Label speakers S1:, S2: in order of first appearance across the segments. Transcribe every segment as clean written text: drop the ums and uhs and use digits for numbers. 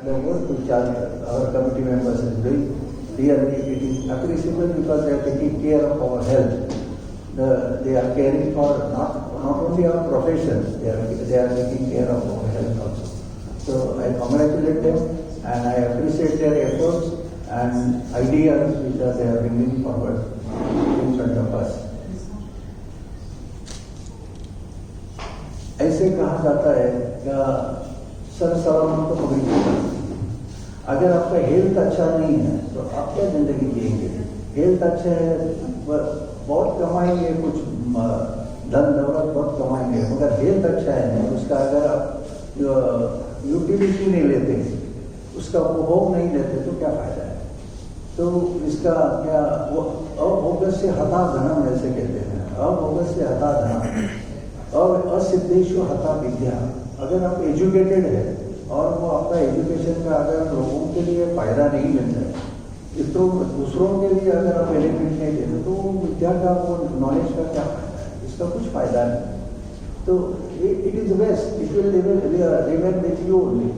S1: the work which our committee members is doing, really it is appreciable because they are taking care of our health. They are caring for not only our professions, they are taking care of our health also. So I congratulate them and I appreciate their efforts and ideas which they are bringing forward in front of us. ऐसे कहा जाता है कि sir सलामत तो पकड़ी होगा। अगर आपका हेल्थ अच्छा नहीं है तो आप क्या जिंदगी जिएंगे? हेल्थ अच्छा है, बहुत कमाएंगे, कुछ धन दौलत बहुत कमाएंगे, मगर हेल्थ अच्छा है उसका अगर आप यूटिलिटी नहीं लेते, उसका उपभोग नहीं लेते तो क्या फायदा है? तो इसका क्या वो अभोगस्य से हता धनम ऐसे कहते हैं, अभोगस्य से हता धनम और असिद्धेशु हता विद्या। अगर आप एजुकेटेड है और वो आपका एजुकेशन का अगर लोगों के लिए फायदा नहीं मिलता है, तो दूसरों के लिए अगर आप बेनिफिट नहीं देते तो विद्या का वो नॉलेज का क्या फायदा है? इसका कुछ फायदा नहीं। तो it is best, it will remain with you only.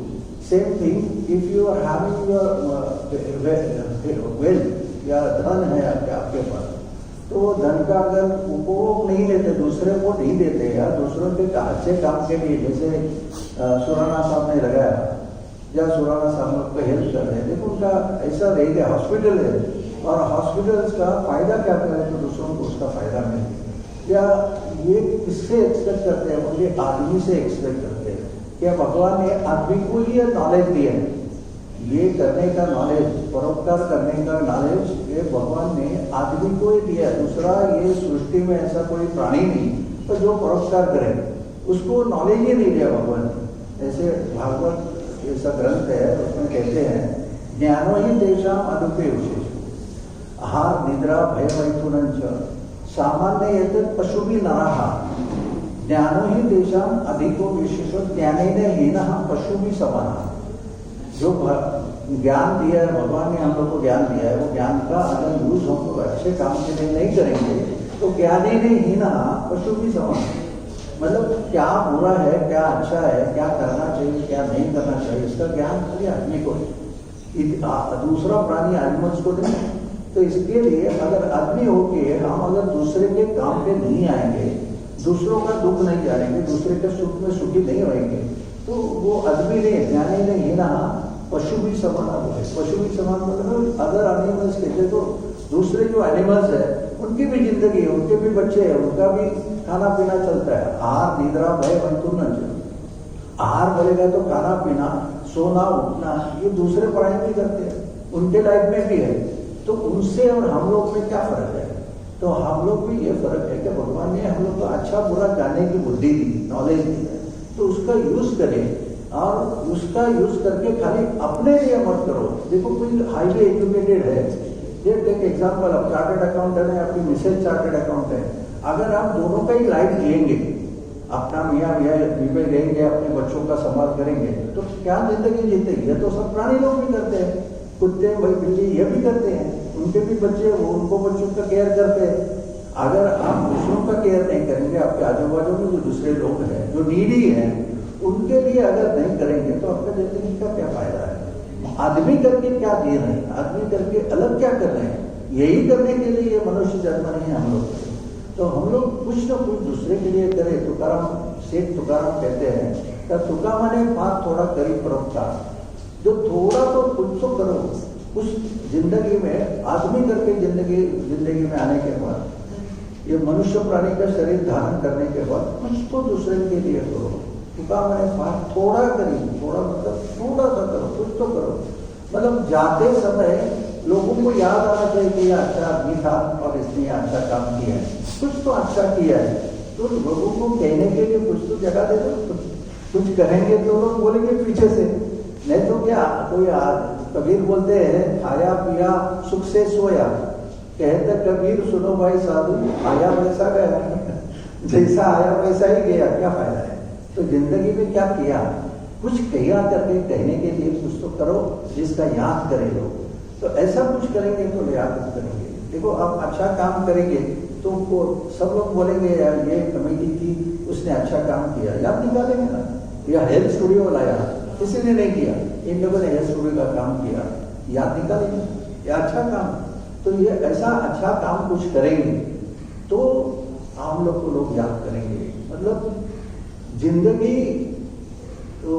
S1: Same thing if you are having your wealth या धन है आपके पास, तो वो धन का अगर उपभोग नहीं लेते, दूसरे को नहीं देते या दूसरों के अच्छे काम के लिए, जैसे सुराना साहब ने लगाया या सुराना साहब को हेल्प कर रहे हैं, देखो उनका ऐसा रह गया, हॉस्पिटल है और हॉस्पिटल्स का फायदा क्या करें तो दूसरों को उसका फायदा मिले। या ये किससे एक्सपेक्ट करते हैं? ये आदमी से एक्सपेक्ट करते हैं। क्या भगवान ने आदमी को ये नॉलेज दिया है, ये करने का नॉलेज, परोपकार करने का नॉलेज, ये भगवान ने आदमी को ही दिया। दूसरा ये सृष्टि में ऐसा कोई प्राणी नहीं तो जो परोपकार करे, उसको नॉलेज ही नहीं दिया भगवान ने। ऐसे भागवत ऐसा ग्रंथ है, उसमें कहते हैं ज्ञानो ही देशाम अनुपे विशेष आहार निद्रा भय मैथुनंच सामान्य ये पशु भी नरहा ज्ञानो ही देशाम अधिको विशेष ज्ञाने ने हीना पशु भी समाना। जो ज्ञान दिया है भगवान ने, हम लोग को ज्ञान दिया है, वो ज्ञान का अगर यूज हम लोग अच्छे काम के लिए नहीं करेंगे तो ज्ञानी ने हीना पशु भी समाना। मतलब क्या बुरा है, क्या अच्छा है, क्या करना चाहिए, क्या नहीं करना चाहिए, इसका ज्ञान खाली आदमी को है, दूसरा प्राणी एनिमल्स को नहीं। तो इसके लिए अगर आदमी होके हम अगर दूसरे के काम पे नहीं आएंगे, दूसरों का दुख नहीं जानेंगे, दूसरे के सुख में सुखी नहीं होएंगे, तो वो आदमी ने ज्ञानी ने ही ना पशु भी समान है। पशु भी समान मतलब अदर एनिमल्स कहते तो दूसरे जो एनिमल्स है उनकी भी जिंदगी है, उनके भी बच्चे हैं, उनका भी खाना पीना चलता है। आहार निद्रा भय मैथुन, आहार बोलेगा तो खाना पीना सोना उठना ये दूसरे प्राणी भी करते हैं, उनके लाइफ में भी है। तो उनसे और हम लोग में क्या फर्क है? तो हम लोग भी ये फर्क है कि भगवान ने हम लोग को अच्छा बुरा जानने की बुद्धि दी, नॉलेज दी है, तो उसका यूज करें और उसका यूज करके खाली अपने लिए मत करो। देखो कोई हाईली एजुकेटेड है, ये टेक एग्जाम्पल, अब चार्टर्ड अकाउंटेंट है, आपकी मिसेज चार्टर्ड अकाउंट है, अगर आप दोनों का ही लाइफ जिएंगे, अपना मियाँ बीबी रहेंगे, अपने बच्चों का संभाल करेंगे, तो क्या जिंदगी जीते? ये तो सब प्राणी लोग भी करते हैं, कुत्ते भाई बिल्ली ये भी करते हैं, उनके भी बच्चे, वो उनको बच्चों का केयर करते हैं। अगर आप दूसरों का केयर नहीं करेंगे, आपके आजू बाजू में जो दूसरे लोग हैं जो नीडी हैं उनके लिए अगर नहीं करेंगे तो आपका जिंदगी का क्या फायदा है? आदमी करके क्या दे रहे हैं, आदमी करके अलग क्या कर रहे हैं? यही करने के लिए ये मनुष्य जन्म नहीं है हम लोग। तो हम लोग कुछ ना कुछ दूसरे के लिए करें। तुकाराम, शेख तुकाराम कहते हैं तुका माने बात थोड़ा करी परोपकार, जो थोड़ा तो कुछ तो करो उस जिंदगी में। आदमी करके जिंदगी में आने के बाद, ये मनुष्य प्राणी का शरीर धारण करने के बाद कुछ तो दूसरे के लिए करो। तुका मैंने बात थोड़ा करी, थोड़ा मतलब थोड़ा सा करो, कुछ तो करो। मतलब जाते समय लोगों को याद आना चाहिए कि यह अच्छा आदमी था और इसने अच्छा काम किया है, कुछ तो अच्छा किया है। तो लोगों को कहने के लिए कुछ तो जगह दे दो। कुछ करेंगे तो लोग बोलेंगे पीछे से, नहीं तो क्या। कोई कबीर बोलते हैं खाया पिया सुख से सोया, कहते कबीर सुनो भाई साधु आया वैसा गया, जैसा आया वैसा ही गया, क्या फायदा है? तो जिंदगी में क्या किया, कुछ किया करके कहने के लिए कुछ तो करो जिसका याद करे लोग। तो ऐसा कुछ करेंगे तो याद करेंगे। देखो आप अच्छा काम करेंगे तो सब लोग बोलेंगे यार ये कमेटी थी उसने अच्छा काम किया, याद निकालेंगे ना। या हेल्थ स्टूडियो लाया, किसी ने नहीं किया, इन लोगों ने हेयर स्टूडियो का काम किया, याद निकालेंगे, ये अच्छा काम। तो ये ऐसा अच्छा काम कुछ करेंगे तो हम लोग को लोग याद करेंगे। मतलब जिंदगी तो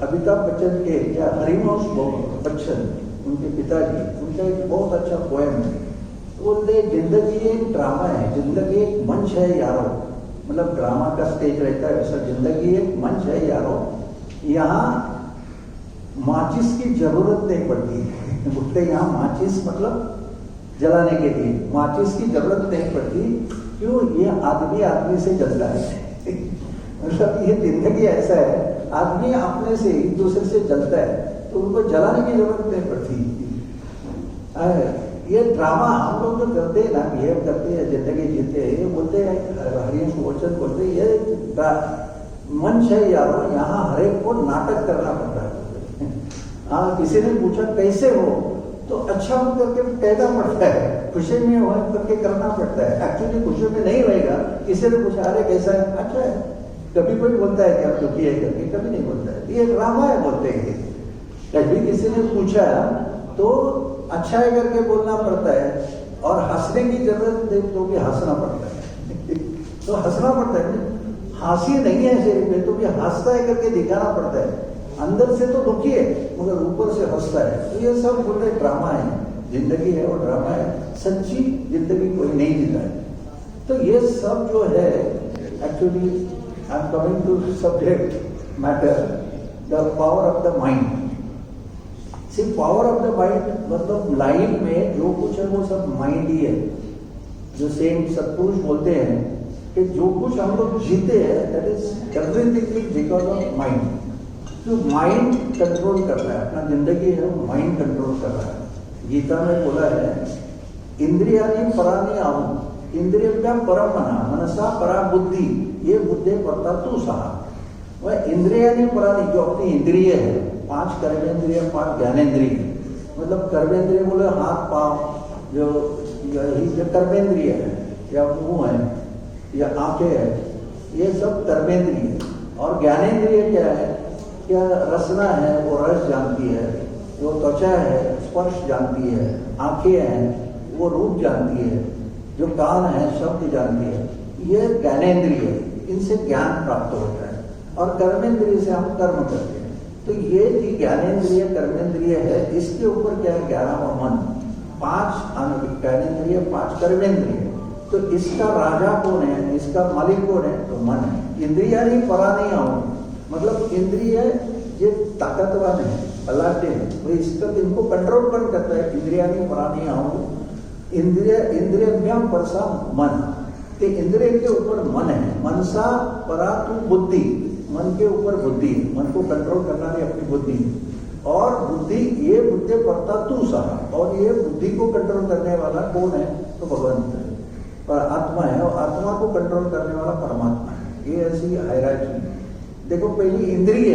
S1: अमिताभ बच्चन के या हरिवंश बच्चन उनके पिताजी, उनका एक बहुत अच्छा पोएम है, बोलते जिंदगी एक ड्रामा है, जिंदगी एक मंच है यारो। मतलब ड्रामा का स्टेज रहता है वैसा जिंदगी एक मंच है यारो, यहाँ माचिस की जरूरत नहीं पड़ती। बोलते यहाँ माचिस मतलब जलाने के लिए माचिस की जरूरत नहीं पड़ती, क्यों? ये आदमी आदमी से जलता है। मतलब ये जिंदगी ऐसा है, आदमी अपने से एक दूसरे से जलता है, तो उनको जलाने की जरूरत नहीं पड़ती। ये ड्रामा हम लोग जो करते हैं ना, बिहेव करते हैं, जिंदगी जीते हैं, ये बोलते हैं, हरिवंश बच्चन बोलते हैं ये मंच है यारो, यहाँ हर एक को नाटक करना पड़ता है। हाँ, किसी ने पूछा कैसे हो, तो अच्छा हो करके कहना पड़ता है, खुशी में हो करके करना पड़ता है। एक्चुअली खुशी में नहीं रहेगा, किसी ने पूछा अरे कैसा है, अच्छा है। कभी कोई बोलता है कि आप दुखी है करके, कभी नहीं बोलता है, ये ड्रामा है बोलते हैं। कभी किसी ने पूछा तो अच्छा है करके बोलना पड़ता है, और हंसने की जरूरत नहीं तो भी हंसना पड़ता है। तो हंसना पड़ता है, हंसी नहीं है शरीर में तो भी हंसता है करके दिखाना पड़ता है। अंदर से तो दुखी है मगर ऊपर से हंसता है। तो ये सब बोलते ड्रामा है, जिंदगी है वो ड्रामा है, सच्ची जिंदगी कोई नहीं जीता है। तो ये सब जो है actually I am coming to subject matter, the power of the mind. सिर्फ पावर ऑफ द माइंड मतलब लाइफ में जो कुछ है वो सब माइंड ही है। जो सेम सत्पुरुष बोलते हैं कि जो कुछ हम लोग जीते हैं that is everything because of mind. जो माइंड कंट्रोल कर रहा है, अपना जिंदगी है वो माइंड कंट्रोल कर रहा है। गीता में बोला है इंद्रियानि परानि आहु, इंद्रियभ्यां परम मना, मनसा परा बुद्धि, ये बुद्धि पड़ता तू सहा। वह इंद्रियानि परानि जो अपनी इंद्रिय है, 5 कर्मेंद्रिय 5 ज्ञानेन्द्रिय। मतलब कर्मेंद्रिय बोले हाथ पांव, जो कर्मेंद्रिय है या मुंह है या आंखें है, ये सब कर्मेंद्रिय। और ज्ञानेन्द्रिय क्या है? क्या रसना है वो रस जानती है, जो त्वचा है स्पर्श जानती है, आंखें हैं वो रूप जानती है, जो कान है शब्द जानती है। ये ज्ञानेन्द्रिय, इनसे ज्ञान प्राप्त होता है। और कर्मेंद्रिय से हम कर्म करते हैं। तो ये जो ज्ञानेन्द्रिय कर्मेंद्रिय है, इसके ऊपर क्या है? 11वां मन। 5 ज्ञानेन्द्रिय 5 कर्मेंद्रिय। तो इसका राजा कौन है, इसका मालिक कौन है? तो मन है। इंद्रिया नहीं परा नहीं आऊं, मतलब इंद्रिय ये ताकतवान है, बलाढ्य है, वो इसका इनको कंट्रोल कौन करता है? इंद्रिया नहीं परा नहीं आऊं, इंद्रिय परसा मन। तो इंद्रिय के ऊपर मन है, मनसा परा तू बुद्धि, मन के ऊपर बुद्धि, मन को कंट्रोल करना भी अपनी बुद्धि। और बुद्धि ये बुद्धि पड़ता तू सहा, और ये बुद्धि को कंट्रोल करने वाला कौन है? तो भगवान है, पर आत्मा है, और आत्मा को कंट्रोल करने वाला परमात्मा है। ये ऐसी हायरार्की। देखो पहली इंद्रिय,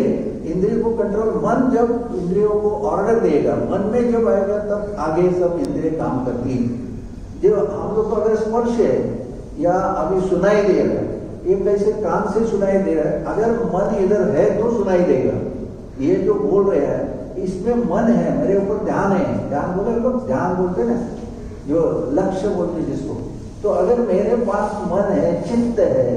S1: इंद्रिय को कंट्रोल मन, जब इंद्रियों को ऑर्डर देगा, मन में जब आएगा तब आगे सब इंद्रिय काम करती है। जो हम लोग को अगर स्पर्श है या अभी सुनाई दे रहा है, ये कैसे कान से सुनाई दे रहा है, अगर मन इधर है तो सुनाई देगा। ये जो बोल रहे हैं इसमें मन है, मेरे ऊपर ध्यान है। ध्यान बोले लोग, ध्यान बोलते ना, जो लक्ष्य बोलते जिसको। तो अगर मेरे पास मन है, चित्त है,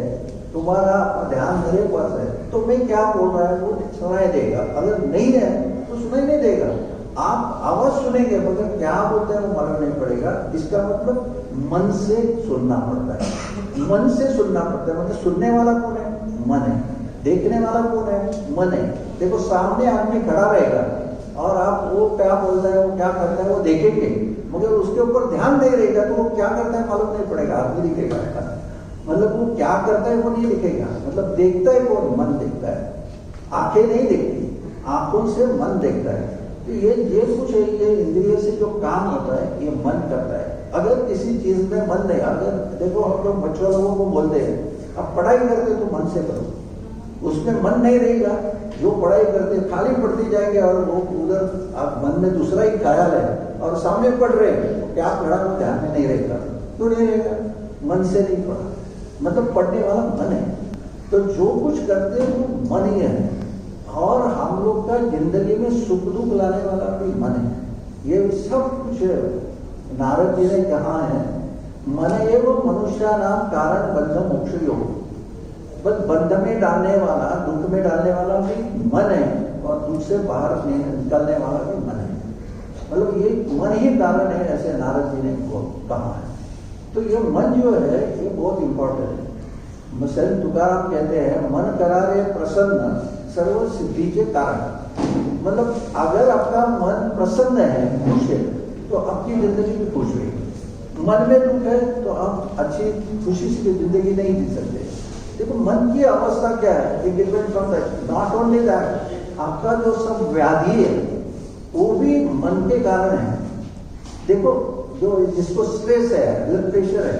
S1: तुम्हारा ध्यान मेरे पास है, तो मैं क्या बोल रहा है वो सुनाई देगा। अगर नहीं है तो सुनाई नहीं देगा। आप आवाज सुनेंगे मगर क्या बोलते हैं वो मालूम नहीं पड़ेगा। इसका मतलब मन से सुनना पड़ता है, मन से सुनना पड़ता है। मतलब सुनने वाला कौन है? मन है। देखने वाला कौन है? मन है। देखो सामने आदमी खड़ा रहेगा और आप वो क्या बोल रहे हैं, वो क्या करता है वो देखेंगे, मगर उसके ऊपर ध्यान नहीं रहेगा तो वो क्या करता है मालूम नहीं पड़ेगा, आदमी दिखेगा। मतलब वो क्या करता है वो नहीं दिखेगा। मतलब देखता है कौन? मन देखता है। आंखें नहीं देखती, आंखों से मन देखता है। तो ये कुछ है, ये इंद्रिय से जो काम होता है ये मन करता है। अगर किसी चीज में मन नहीं, अगर देखो हम लोग बच्चों लोगों को बोलते हैं अब पढ़ाई करते तो मन से करो, उसमें मन नहीं रहेगा। जो पढ़ाई करते खाली पढ़ते जाएंगे और वो उधर आप मन में दूसरा ही ख्याल है और सामने पढ़ रहे हैं तो क्या पढ़ा वो ध्यान में नहीं रहेगा। तो नहीं रहेगा, मन से नहीं पढ़ा। मतलब पढ़ने वाला मन है। तो जो कुछ करते हैं वो मन ही है। और हम लोग का जिंदगी में सुख दुख लाने वाला भी मन है। ये सब कुछ नारद जी ने कहा है, मन एवं मनुष्य नाम कारण बंध मोक्ष योग। बस बंध में डालने वाला, दुख में डालने वाला भी मन है और दुख से बाहर निकालने वाला भी मन है। मतलब ये मन ही कारण है, ऐसे नारद जी ने कहा है। तो ये मन जो है ये बहुत इंपॉर्टेंट है। संत तुकाराम कहते हैं, मन करारे प्रसन्न सर्व सिद्धि के कारण। मतलब अगर आपका मन प्रसन्न है, खुश है, तो आपकी जिंदगी भी खुश रहेगी। मन में दुख है तो आप अच्छी खुशी से जिंदगी नहीं जी सकते। देखो मन की अवस्था क्या है, it depends on that. Not only that, आपका जो सब व्याधि है वो भी मन के कारण है। देखो जो जिसको स्ट्रेस है, ब्लड प्रेशर है,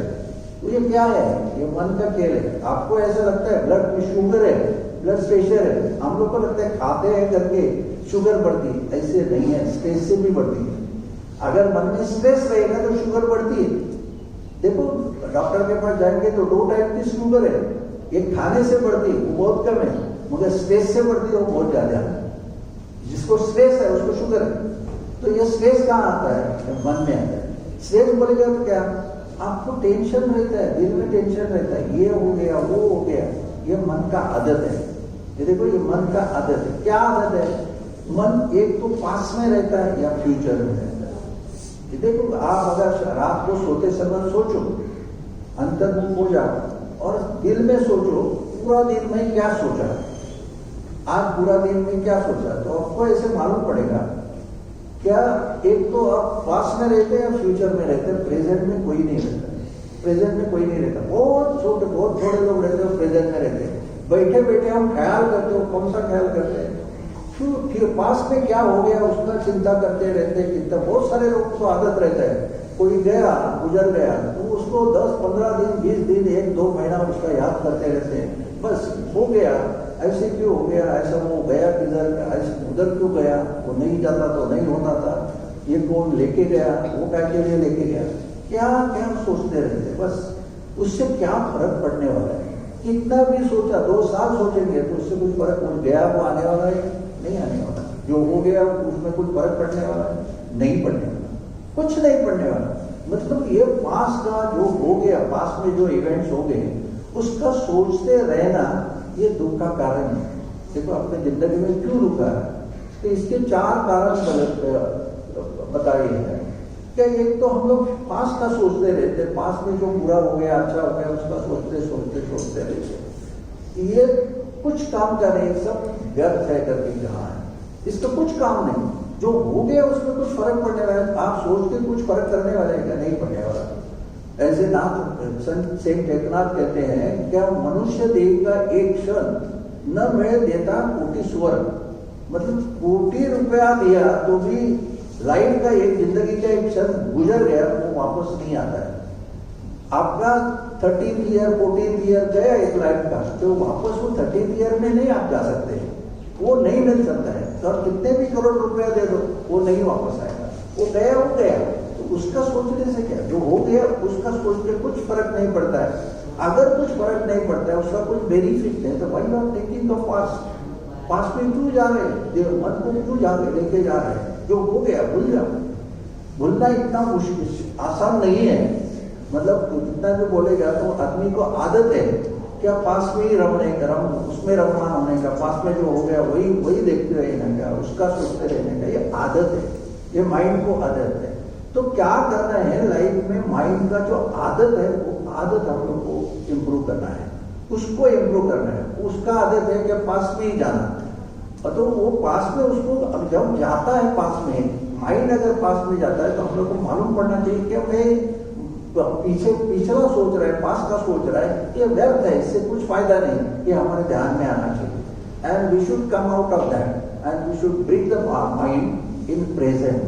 S1: तो ये क्या है, ये मन का खेल है। आपको ऐसा लगता है ब्लड में शुगर है, ब्लड प्रेशर है, हम लोग को लगता है खाते हैं करके शुगर बढ़ती है। ऐसे नहीं है, स्ट्रेस से भी बढ़ती है। अगर मन में स्ट्रेस रहेगा तो शुगर बढ़ती है। देखो डॉक्टर के पास जाएंगे तो 2 टाइप की शुगर है, एक खाने से बढ़ती है वो बहुत कम है, मगर स्ट्रेस से बढ़ती है वो बहुत ज्यादा है। जिसको स्ट्रेस है उसको शुगर है। तो ये स्ट्रेस कहाँ आता है, मन में आता है। स्ट्रेस बोलेगा तो क्या, आपको टेंशन रहता है, दिल में टेंशन रहता है, ये हो गया वो हो गया, ये मन का आदत है। ये देखो ये मन का आदत है। क्या आदत है, मन एक तो पास में रहता है या फ्यूचर में रहता है। ये देखो आप अगर रात को सोते समय सोचो, अंतर्मुख हो जाओ और दिल में सोचो पूरा दिन में क्या सोचा, आज पूरा दिन में क्या सोचा, तो आपको ऐसे मालूम पड़ेगा क्या एक तो आप पास में रहते हैं या फ्यूचर में रहते हैं। प्रेजेंट में कोई नहीं रहता, प्रेजेंट में कोई नहीं रहता। बहुत छोटे बहुत थोड़े लोग रहते हो प्रेजेंट में रहते हैं। बैठे बैठे हम ख्याल करते हो, कौन सा ख्याल करते हैं, फिर पास में क्या हो गया उसका चिंता करते रहते हैं। कितना बहुत सारे लोग को आदत रहता है, कोई गया गुजर गया तो उसको 10-15 दिन 20 दिन 1-2 महीना उसका याद करते रहते हैं। बस हो गया, ऐसे क्यों हो गया, ऐसा वो गया किधर, ऐसे उधर क्यों गया, वो नहीं जाता तो नहीं होता था, ये कौन लेके गया, वो क्या के लिए लेके गया, क्या क्या सोचते रहते। बस उससे क्या फर्क पड़ने वाला है। कितना भी सोचा, 2 साल सोचेंगे तो उससे कुछ फर्क हो गया, वो आने वाला है नहीं आने वाला। जो हो गया उसमें कुछ फर्क पड़ने वाला है नहीं पड़ने वाला, कुछ नहीं पड़ने वाला। मतलब ये पास का जो हो गया, पास में जो इवेंट्स हो गए उसका सोचते रहना ये दुख का कारण है। देखो अपने जिंदगी में क्यों दुख है, तो इसके 4 कारण बताए हैं। क्या एक तो हम लोग पास का सोचते रहते, पास में जो बुरा हो गया अच्छा हो गया उसका सोचते सोचते सोचते रहते। ये कुछ काम का नहीं, सब व्यर्थ है करके कहा है, इसका कुछ काम नहीं। जो हो गया उसमें कुछ फर्क पड़ने वाला है, आप सोच के कुछ फर्क करने वाले हैं क्या, नहीं पड़ने वाला। ऐसे नाथ संत एकनाथ कहते हैं, क्या मनुष्य देह का एक क्षण न मिल देता कोटि स्वर्ण। मतलब कोटि रुपया दिया तो भी लाइफ का एक जिंदगी का एक क्षण गुजर गया वो वापस नहीं आता है। आपका 13th ईयर 14th ईयर गया एक लाइफ का, तो वापस वो 13th ईयर में नहीं आप जा सकते, वो नहीं मिल सकता है। तो आप कितने भी करोड़ रुपया दे दो वो नहीं वापस आएगा, वो गया। तो उसका सोचने से क्या, जो हो गया उसका सोच के कुछ फर्क नहीं पड़ता है। अगर कुछ फर्क नहीं पड़ता है, उसका कुछ बेनिफिट नहीं, तो why not taking the past. Past में क्यों जा रहे, मन को क्यों जा रहे, लेके जा रहे हैं। जो हो गया भूल जाओ। भूलना इतना मुश्किल आसान नहीं है। मतलब जितना भी बोलेगा तो आदमी को आदत है क्या पास में ही रमने का, उसमें रममान होने का, पास में जो हो गया वही देखते रहने का, उसका सोचते रहने का, ये आदत है, ये माइंड को आदत है। तो क्या करना है लाइफ में, माइंड का जो आदत है वो आदत हम लोग को इम्प्रूव करना है, उसको इम्प्रूव करना है। उसका आदत है कि पास में ही जाना, तो वो पास में उसको जब जाता है पास में, माइंड अगर पास में जाता है तो हम लोग को मालूम पड़ना चाहिए कि मैं पिछला सोच रहा है, पास का सोच रहा है, ये व्यर्थ है, इससे कुछ फायदा नहीं, ये हमारे ध्यान में आना चाहिए। And we should come out of that and we should bring the mind in present,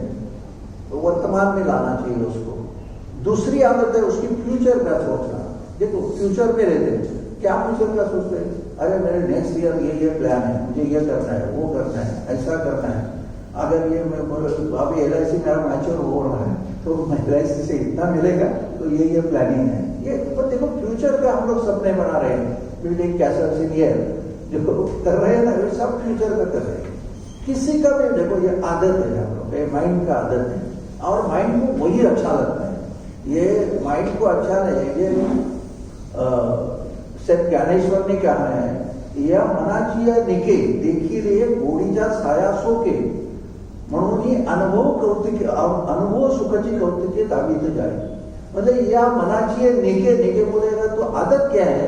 S1: तो वर्तमान में लाना चाहिए उसको। दूसरी आदत है उसकी फ्यूचर का सोचना। देखो फ्यूचर में रहते हैं, क्या फ्यूचर का सोचते हैं, अरे मेरे नेक्स्ट ईयर ये प्लान है, मुझे ये करना है, वो करना है, ऐसा करना है। अगर ये मैं अभी LIC मेरा मैच्योर हो रहा है तो LIC से इतना मिलेगा, तो ये प्लानिंग है। ये तो देखो फ्यूचर का हम लोग सपने बना रहे हैं, बिल्डिंग कैसल्स इन ईयर, जो कर रहे हैं ना वे सब फ्यूचर का कर रहे हैं। किसी का भी देखो ये आदत है हम लोग, ये माइंड का आदत है और माइंड को वही अच्छा लगता है। ये माइंड को अच्छा नहीं, ये सिर्फ ज्ञानेश्वर ने कहा है या मनाची या निके देखी रे गोडीच्या छाया सोके म्हणून अनुभव सुखाची कौतुके दाबीत जाए। मतलब या मनाची निके निके बोलेगा तो आदत क्या है,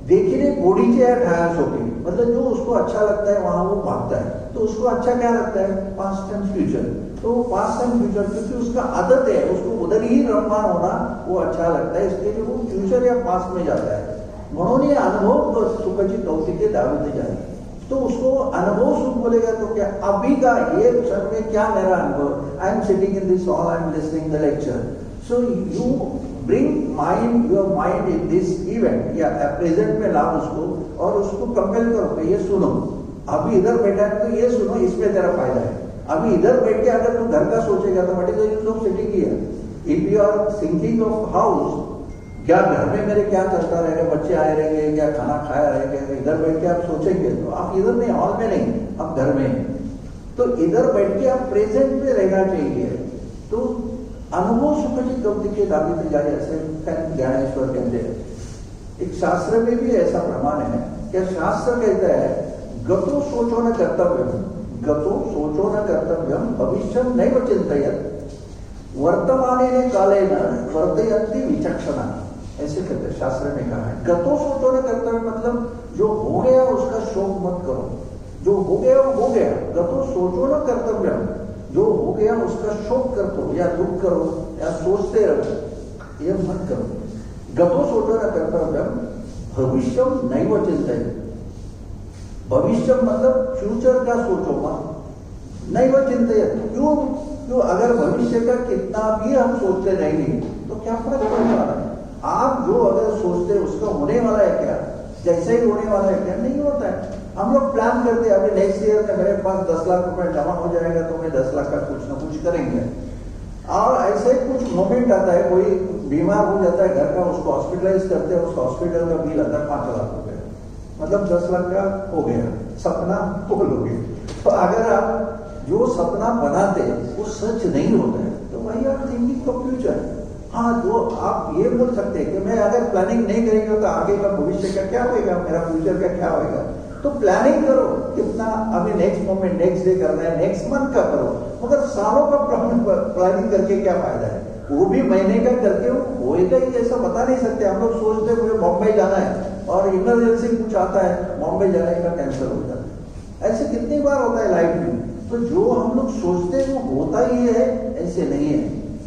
S1: देखिए गोडीचे या ठाया सोके, मतलब जो उसको अच्छा लगता है वहां वो भागता है। तो उसको अच्छा क्या लगता है, पास्ट एंड फ्यूचर। तो पास्ट एंड फ्यूचर क्योंकि उसका आदत है, उसको उधर ही रममान होना वो अच्छा लगता है, इसके लिए वो फ्यूचर या पास्ट में जाता है। म्हणून ये अनुभव सुखाची कौतुके दाबीत जाए। तो उसको अनुभव सुख बोलेगा तो क्या, अभी का ये क्षण में क्या मेरा अनुभव, I am sitting in this hall, I am listening the lecture, so you bring mind your mind in this event या प्रेजेंट में ला उसको और उसको कंपेल करो, ये सुनो, अभी इधर बैठा है तो ये सुनो, इसमें तेरा फायदा है। अभी इधर बैठ के अगर तू घर का सोचेगा तो what is the use of sitting here. If you are thinking of house, क्या घर में मेरे क्या चलता रहेगा, बच्चे आए रहेंगे, क्या खाना खाया रहेगा, इधर बैठ के आप सोचेंगे तो आप इधर नहीं, हॉल में नहीं, आप घर में। तो इधर बैठ के आप प्रेजेंट में रहना चाहिए। तो अनुभव सुखाची कौतुके दाबीत जाए ऐसे ज्ञानेश्वर कहते हैं। एक शास्त्र में भी ऐसा प्रमाण है कि शास्त्र कहता है गतो सोचो न कर्तव्यम, गतो सोचो न कर्तव्यम भविष्यम नैव चिंतयत वर्तमाने काले न वर्तयन्ति विचक्षणा, ऐसे कहते हैं शास्त्र में कहा है। गतो सोचो न कर्तव्य मतलब जो हो गया उसका शोक मत करो, जो हो गया वो हो गया। गतो सोचो न कर्तव्यम, जो हो गया उसका शोक कर दो या दुख करो या सोचते रहो, ये मत करो। गतो सोचो न कर्तव्यम भविष्यम नैव चिंतयत, भविष्य मतलब फ्यूचर का सोचो मत, नैव चिंतयत। क्यों क्यों, अगर भविष्य का कितना भी हम सोचते रहेंगे तो क्या फर्क पड़ने वाला है। आप जो अगर सोचते हैं उसका होने वाला है क्या, जैसे ही होने वाला है क्या, नहीं होता है। हम लोग प्लान करते हैं अभी नेक्स्ट ईयर में मेरे पास 10 लाख रुपए जमा हो जाएगा तो मैं 10 लाख का कुछ ना कुछ करेंगे। और ऐसे कुछ मोमेंट आता है, कोई बीमार हो जाता है घर का, उसको हॉस्पिटलाइज करते हैं, उस हॉस्पिटल का बिल आता है 5 लाख रुपए, मतलब 10 लाख का हो गया, सपना बोल हो गया। तो अगर आप जो सपना बनाते वो सच नहीं होता है तो वही आप थिंकिंग ऑफ फ्यूचर। हाँ, तो आप ये बोल सकते हैं कि मैं अगर प्लानिंग नहीं करेंगे तो आगे का भविष्य का क्या होगा, मेरा फ्यूचर का क्या होगा। तो प्लानिंग करो कितना, अभी नेक्स्ट मोमेंट नेक्स्ट डे करना है, नेक्स्ट मंथ का करो, मगर सालों का प्लानिंग करके क्या फायदा है। वो भी महीने का करके होएगा ही ऐसा बता नहीं सकते। हम लोग सोचते मुझे बॉम्बे जाना है और इमरजेंसी कुछ आता है, बॉम्बे जाने का कैंसिल हो जाता है। ऐसे कितनी बार होता है लाइफ में। तो जो हम लोग सोचते हैं वो होता ही है, ऐसे नहीं है।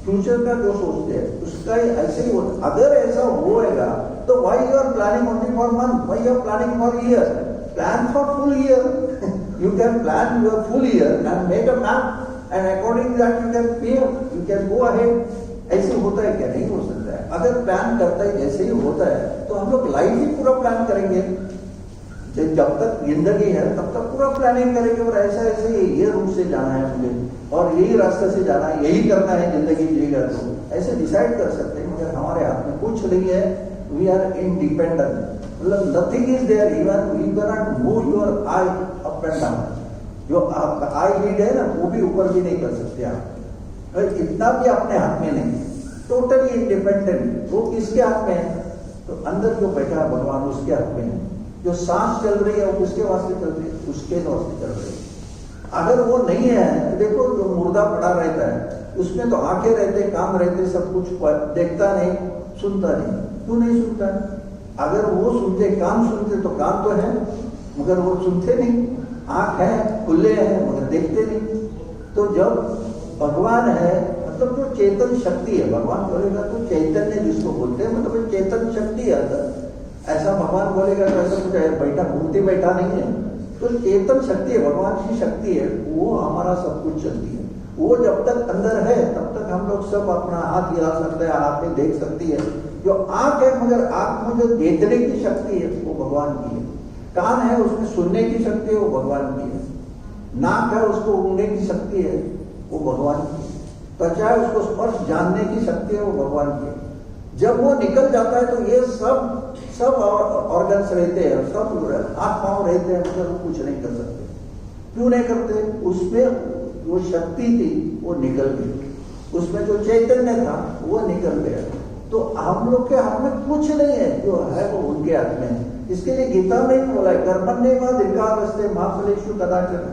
S1: फ्यूचर का जो सोचते हैं उसका ऐसे ही होता। अगर ऐसा होएगा तो why you are planning only for month, why you are planning for year, plan for full year. You can plan your full year and make a map and according that you can pay, you can go ahead. ऐसे होता है क्या, नहीं हो सकता है। अगर plan करता है जैसे ही होता है तो हम लोग लाइफ ही पूरा प्लान करेंगे। जब तक जिंदगी है तब तक पूरा प्लानिंग करेंगे और ऐसा ऐसे ये रूट से जाना है मुझे और यही रास्ते से जाना है, यही करना है जिंदगी जीगा, तो ऐसे डिसाइड कर सकते हैं। मगर हमारे हाथ में कुछ नहीं है, वी आर इनडिपेंडेंट, मतलब nothing is there, even you can not move your eye up and down. जो आई लीड है ना वो भी ऊपर भी नहीं कर सकते आप, इतना भी अपने हाथ में नहीं, टोटली इंडिपेंडेंट। वो किसके हाथ में है, तो अंदर जो बैठा है भगवान उसके हाथ में है। जो सांस चल रही है वो किसके वास्ते चल रही है, उसके वास्ते चल रही है। अगर वो नहीं है तो देखो जो मुर्दा पड़ा रहता है उसमें तो आंखें रहते, कान रहते, सब कुछ देखता नहीं, सुनता नहीं। क्यों नहीं सुनता है? अगर वो सुनते, कान सुनते तो कान तो है मगर वो सुनते नहीं, आंख है, खुले हैं मगर देखते नहीं। तो जब भगवान है मतलब जो चेतन शक्ति है, भगवान बोलेगा तो चैतन्य जिसको बोलते हैं, मतलब चेतन शक्ति है अंदर। ऐसा भगवान बोलेगा तो ऐसा कुछ बैठा घूमते बैठा नहीं है। तो चेतन शक्ति है, भगवान की शक्ति है, वो हमारा सब कुछ चलती है। वो जब तक अंदर है तब तक हम लोग सब अपना हाथ हिला सकते हैं, हाथ में देख सकती है। जो आंख है मगर आंख में जो देखने की शक्ति है वो भगवान की है। कान है उसमें सुनने की शक्ति है वो भगवान की है। नाक है उसको उड़ने की शक्ति है वो भगवान की है। त्वचा है उसको स्पर्श जानने की शक्ति है वो भगवान की है। जब वो निकल जाता है तो ये सब सब ऑर्गन्स रहते हैं, सब हाथ पांव रहते हैं, मगर वो कुछ नहीं कर सकते। क्यों नहीं करते? उसमें वो शक्ति थी, वो निकल गई, उसमें जो चैतन्य था वो निकल गया। तो हम लोग के हाथ में कुछ नहीं है, जो है वो उनके हाथ में है। इसके लिए गीता में ही बोला है, कर्मण्येवाधिकारस्ते मा फलेषु कदाचन।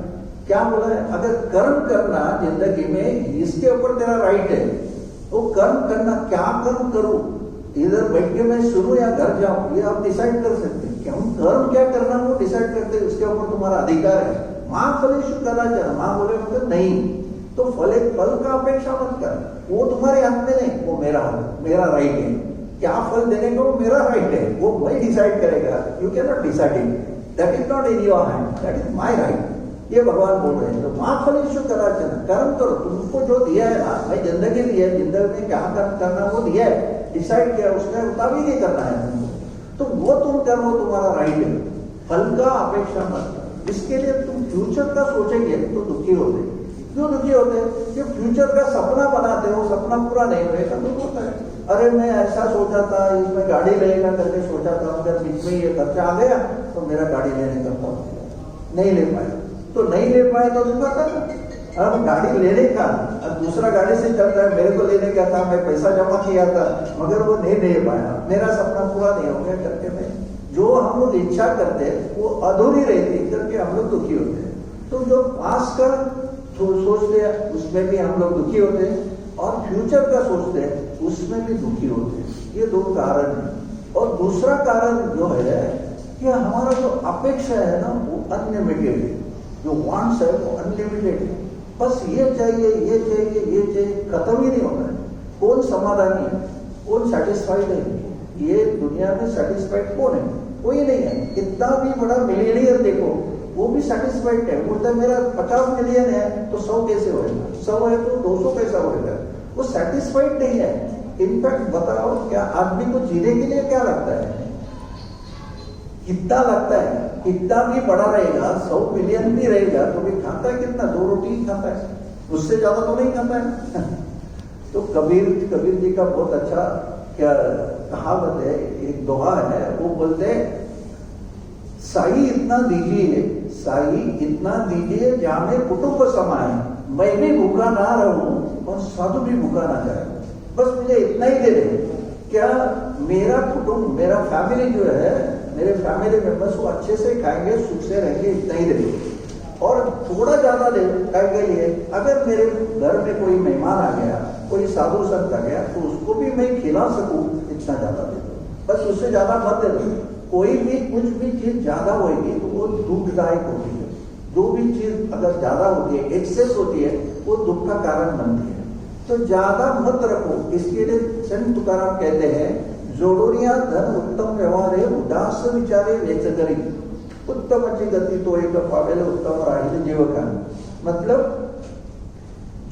S1: क्या बोला है? अगर कर्म करना जिंदगी में, इसके ऊपर तेरा राइट है। वो कर्म करना, क्या कर्म करूं, इधर बैठ के मैं सुनूं या घर जाऊं, ये आप डिसाइड कर सकते हैं। क्या कर्म क्या करना वो डिसाइड करते हैं, उसके ऊपर तुम्हारा अधिकार है। मां फलेषु कदाचन, मां बोले मतलब नहीं, तो फल का अपेक्षा मत कर, वो तुम्हारे हाथ में नहीं, वो मेरा राइट है। क्या फल देने का वो मेरा राइट है, वो मैं डिसाइड करेगा। You can not decide it, that is not in your hand, that is my right. ये भगवान बोल रहे हैं। तो मां फलेषु कदाचन, कर्म करो, तुमको जो दिया है ना, मैं जिंदगी दी है, जिंदगी में क्या कर्म करना वो दिया है, डिसाइड किया, उसके मुताबिक ही करना है तुमको, तो वो तुम करो, तुम्हारा राइट है। फल का अपेक्षा मत करो। इसके लिए तुम फ्यूचर का सोचेंगे तो दुखी होते। क्यों दुखी होते हैं? कि फ्यूचर का सपना बनाते हो, सपना पूरा नहीं होगा, दुख होता है। अरे मैं ऐसा सोचा था, इसमें गाड़ी लेगा करके सोचा था, मगर बीच में ये खर्चा आ गया तो मेरा गाड़ी लेने का था, नहीं ले पाए। तो नहीं ले पाए तो दुख आता है। अब गाड़ी लेने का, अब दूसरा गाड़ी से चलता है, मेरे को लेने का था, मैं पैसा जमा किया था, मगर वो नहीं ले पाया, मेरा सपना पूरा नहीं हो गया करके मैं, जो हम लोग इच्छा करते हैं वो अधूरी रहती करके हम लोग दुखी होते हैं। तो जो पास का सोचते हैं उसमें भी हम लोग दुखी होते हैं, और फ्यूचर का सोचते हैं उसमें भी दुखी होते हैं। ये दो कारण है। और दूसरा कारण जो है कि हमारा जो अपेक्षा है ना वो अनलिमिटेड है, जो वांट्स है वो अनलिमिटेड है। बस ये चाहिए, ये चाहिए, ये चाहिए, खत्म ही नहीं होता है। कौन समाधानी है, कौन सेटिस्फाइड है? ये दुनिया में सेटिस्फाइड कौन है? कोई नहीं है। कितना भी बड़ा मिलियनियर देखो, वो भी सेटिस्फाइड है। बोलता है मेरा 50 मिलियन है तो 100 कैसे होएगा, 100 है तो 200 कैसा होएगा? वो सेटिस्फाइड नहीं है। इनफैक्ट बताओ, क्या आदमी को जीने के लिए क्या लगता है? कितना लगता है? कितना भी बड़ा रहेगा, 100 मिलियन भी रहेगा तो भी खाता है कितना? 2 रोटी ही खाता है, उससे ज्यादा तो नहीं खाता है। तो कबीर जी का बहुत अच्छा क्या कहावत है, एक दोहा है, वो बोलते साई इतना दीजिए, साई इतना दीजिए जाने कुटुंब समाए, मैं भी भूखा ना रहूं और साधु भी भूखा ना जाए। बस मुझे इतना ही दे दे। क्या मेरा कुटुंब, मेरा फैमिली जो है, मेरे फैमिली मेंबर्स वो अच्छे से खाएंगे, सुख से रहेंगे, इतना ही दे। और थोड़ा ज्यादा दे खाएंगे लिए, अगर मेरे घर में कोई मेहमान आ गया, कोई साधु संत आ गया, तो उसको भी मैं खिला सकूं, इतना ज्यादा दे दो। बस उससे ज्यादा मत दे दो। कोई भी कुछ भी चीज ज्यादा होगी तो वो दुखदायक होती है। जो भी चीज अगर ज्यादा होती है, एक्सेस होती है, वो दुख का कारण बनती है। तो ज्यादा मत रखो। इसके लिए संत तुकाराम कहते हैं, जोड़ोनिया धन उत्तम व्यवहार है, उदास विचारे वेच करी, उत्तम अच्छी गति तो एक पावेल उत्तम राहिल जीवका। मतलब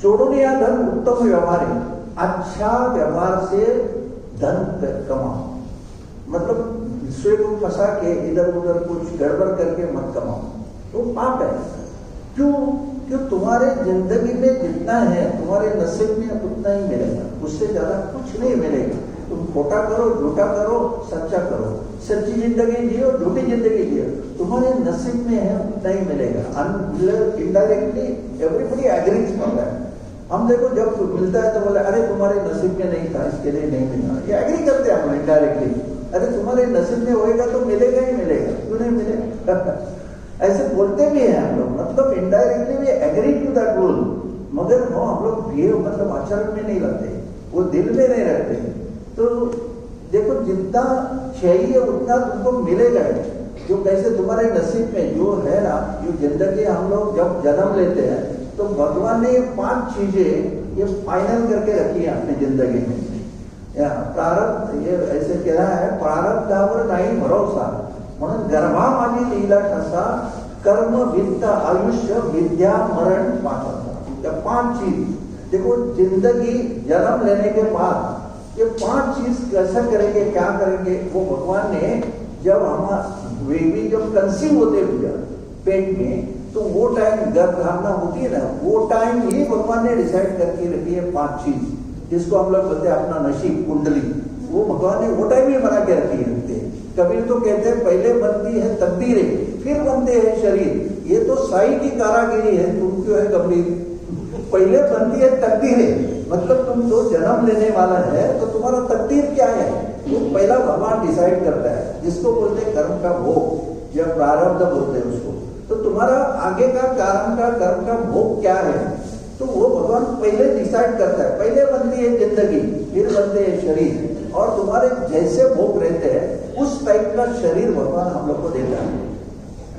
S1: जोड़ोनिया धन उत्तम व्यवहार है, अच्छा व्यवहार से धन कमाओ। मतलब दूसरे को फंसा के इधर उधर कुछ गड़बड़ करके मत कमाओ, तो पाप है। क्यों? तुम्हारे जिंदगी में जितना है, तुम्हारे नसीब में उतना ही मिलेगा, उससे ज्यादा कुछ नहीं मिलेगा। तुम खोटा करो, झूठा करो, सच्चा करो, सच्ची जिंदगी जियो, झूठी जिंदगी जियो, तुम्हारे नसीब में है उतना ही मिलेगा। Indirectly everybody agrees for that. हम देखो जब मिलता है तो बोले अरे तुम्हारे नसीब में नहीं था, इसके लिए नहीं मिला, ये एग्री करते हैं हम इनडायरेक्टली। अरे तुम्हारे नसीब में होएगा तो मिलेगा ही मिलेगा, क्यों नहीं मिलेगा? ऐसे बोलते भी हैं हम लोग, मतलब indirectly we agree to that rule, मगर वो हम लोग बिहेव मतलब आचरण में नहीं रखते, वो दिल में नहीं रखते। तो देखो जितना चाहिए उतना तुमको मिलेगा। जो कैसे तुम्हारे नसीब में जो है ना, जो जिंदगी हम लोग जब जन्म लेते हैं तो भगवान ने 5 चीजें ये फाइनल करके रखी है अपनी जिंदगी में। प्रारब्ध, ये ऐसे कह रहा है, प्रारब्धावर नहीं भरोसा, म्हणून गर्भा माझी लीला ठसा, कर्म वित्त आयुष्य विद्या मरण पात्रता। 5 चीज देखो, जिंदगी जन्म लेने के बाद ये 5 चीज कैसे करेंगे, क्या करेंगे, वो भगवान ने जब हम बेबी जब कंसीव होते हुए पेट में, तो वो टाइम गर्भधारणा होती है ना, वो टाइम ही भगवान ने डिसाइड करके रखी है 5 चीज, जिसको हम लोग बोलते हैं अपना नसीब कुंडली, वो भगवान ने वो टाइम ही बना के रखी है। कबीर तो कहते हैं पहले बनती है तकदीरें फिर बनते हैं शरीर। ये तो साई की कारागिरी है, तुम क्यों है गंभीर। पहले बनती है तकदीरें, मतलब तुम तो जन्म लेने वाला है तो तुम्हारा तकदीर क्या है वो पहला भगवान डिसाइड करता है, जिसको बोलते हैं कर्म का भोग या प्रारब्ध बोलते हैं उसको। तो तुम्हारा आगे का कारण का कर्म का भोग क्या है तो वो भगवान पहले डिसाइड करता है। पहले बनती है जिंदगी फिर बनते हैं शरीर, और तुम्हारे जैसे भोग रहते हैं उस टाइप का शरीर भगवान हम लोग को देता है।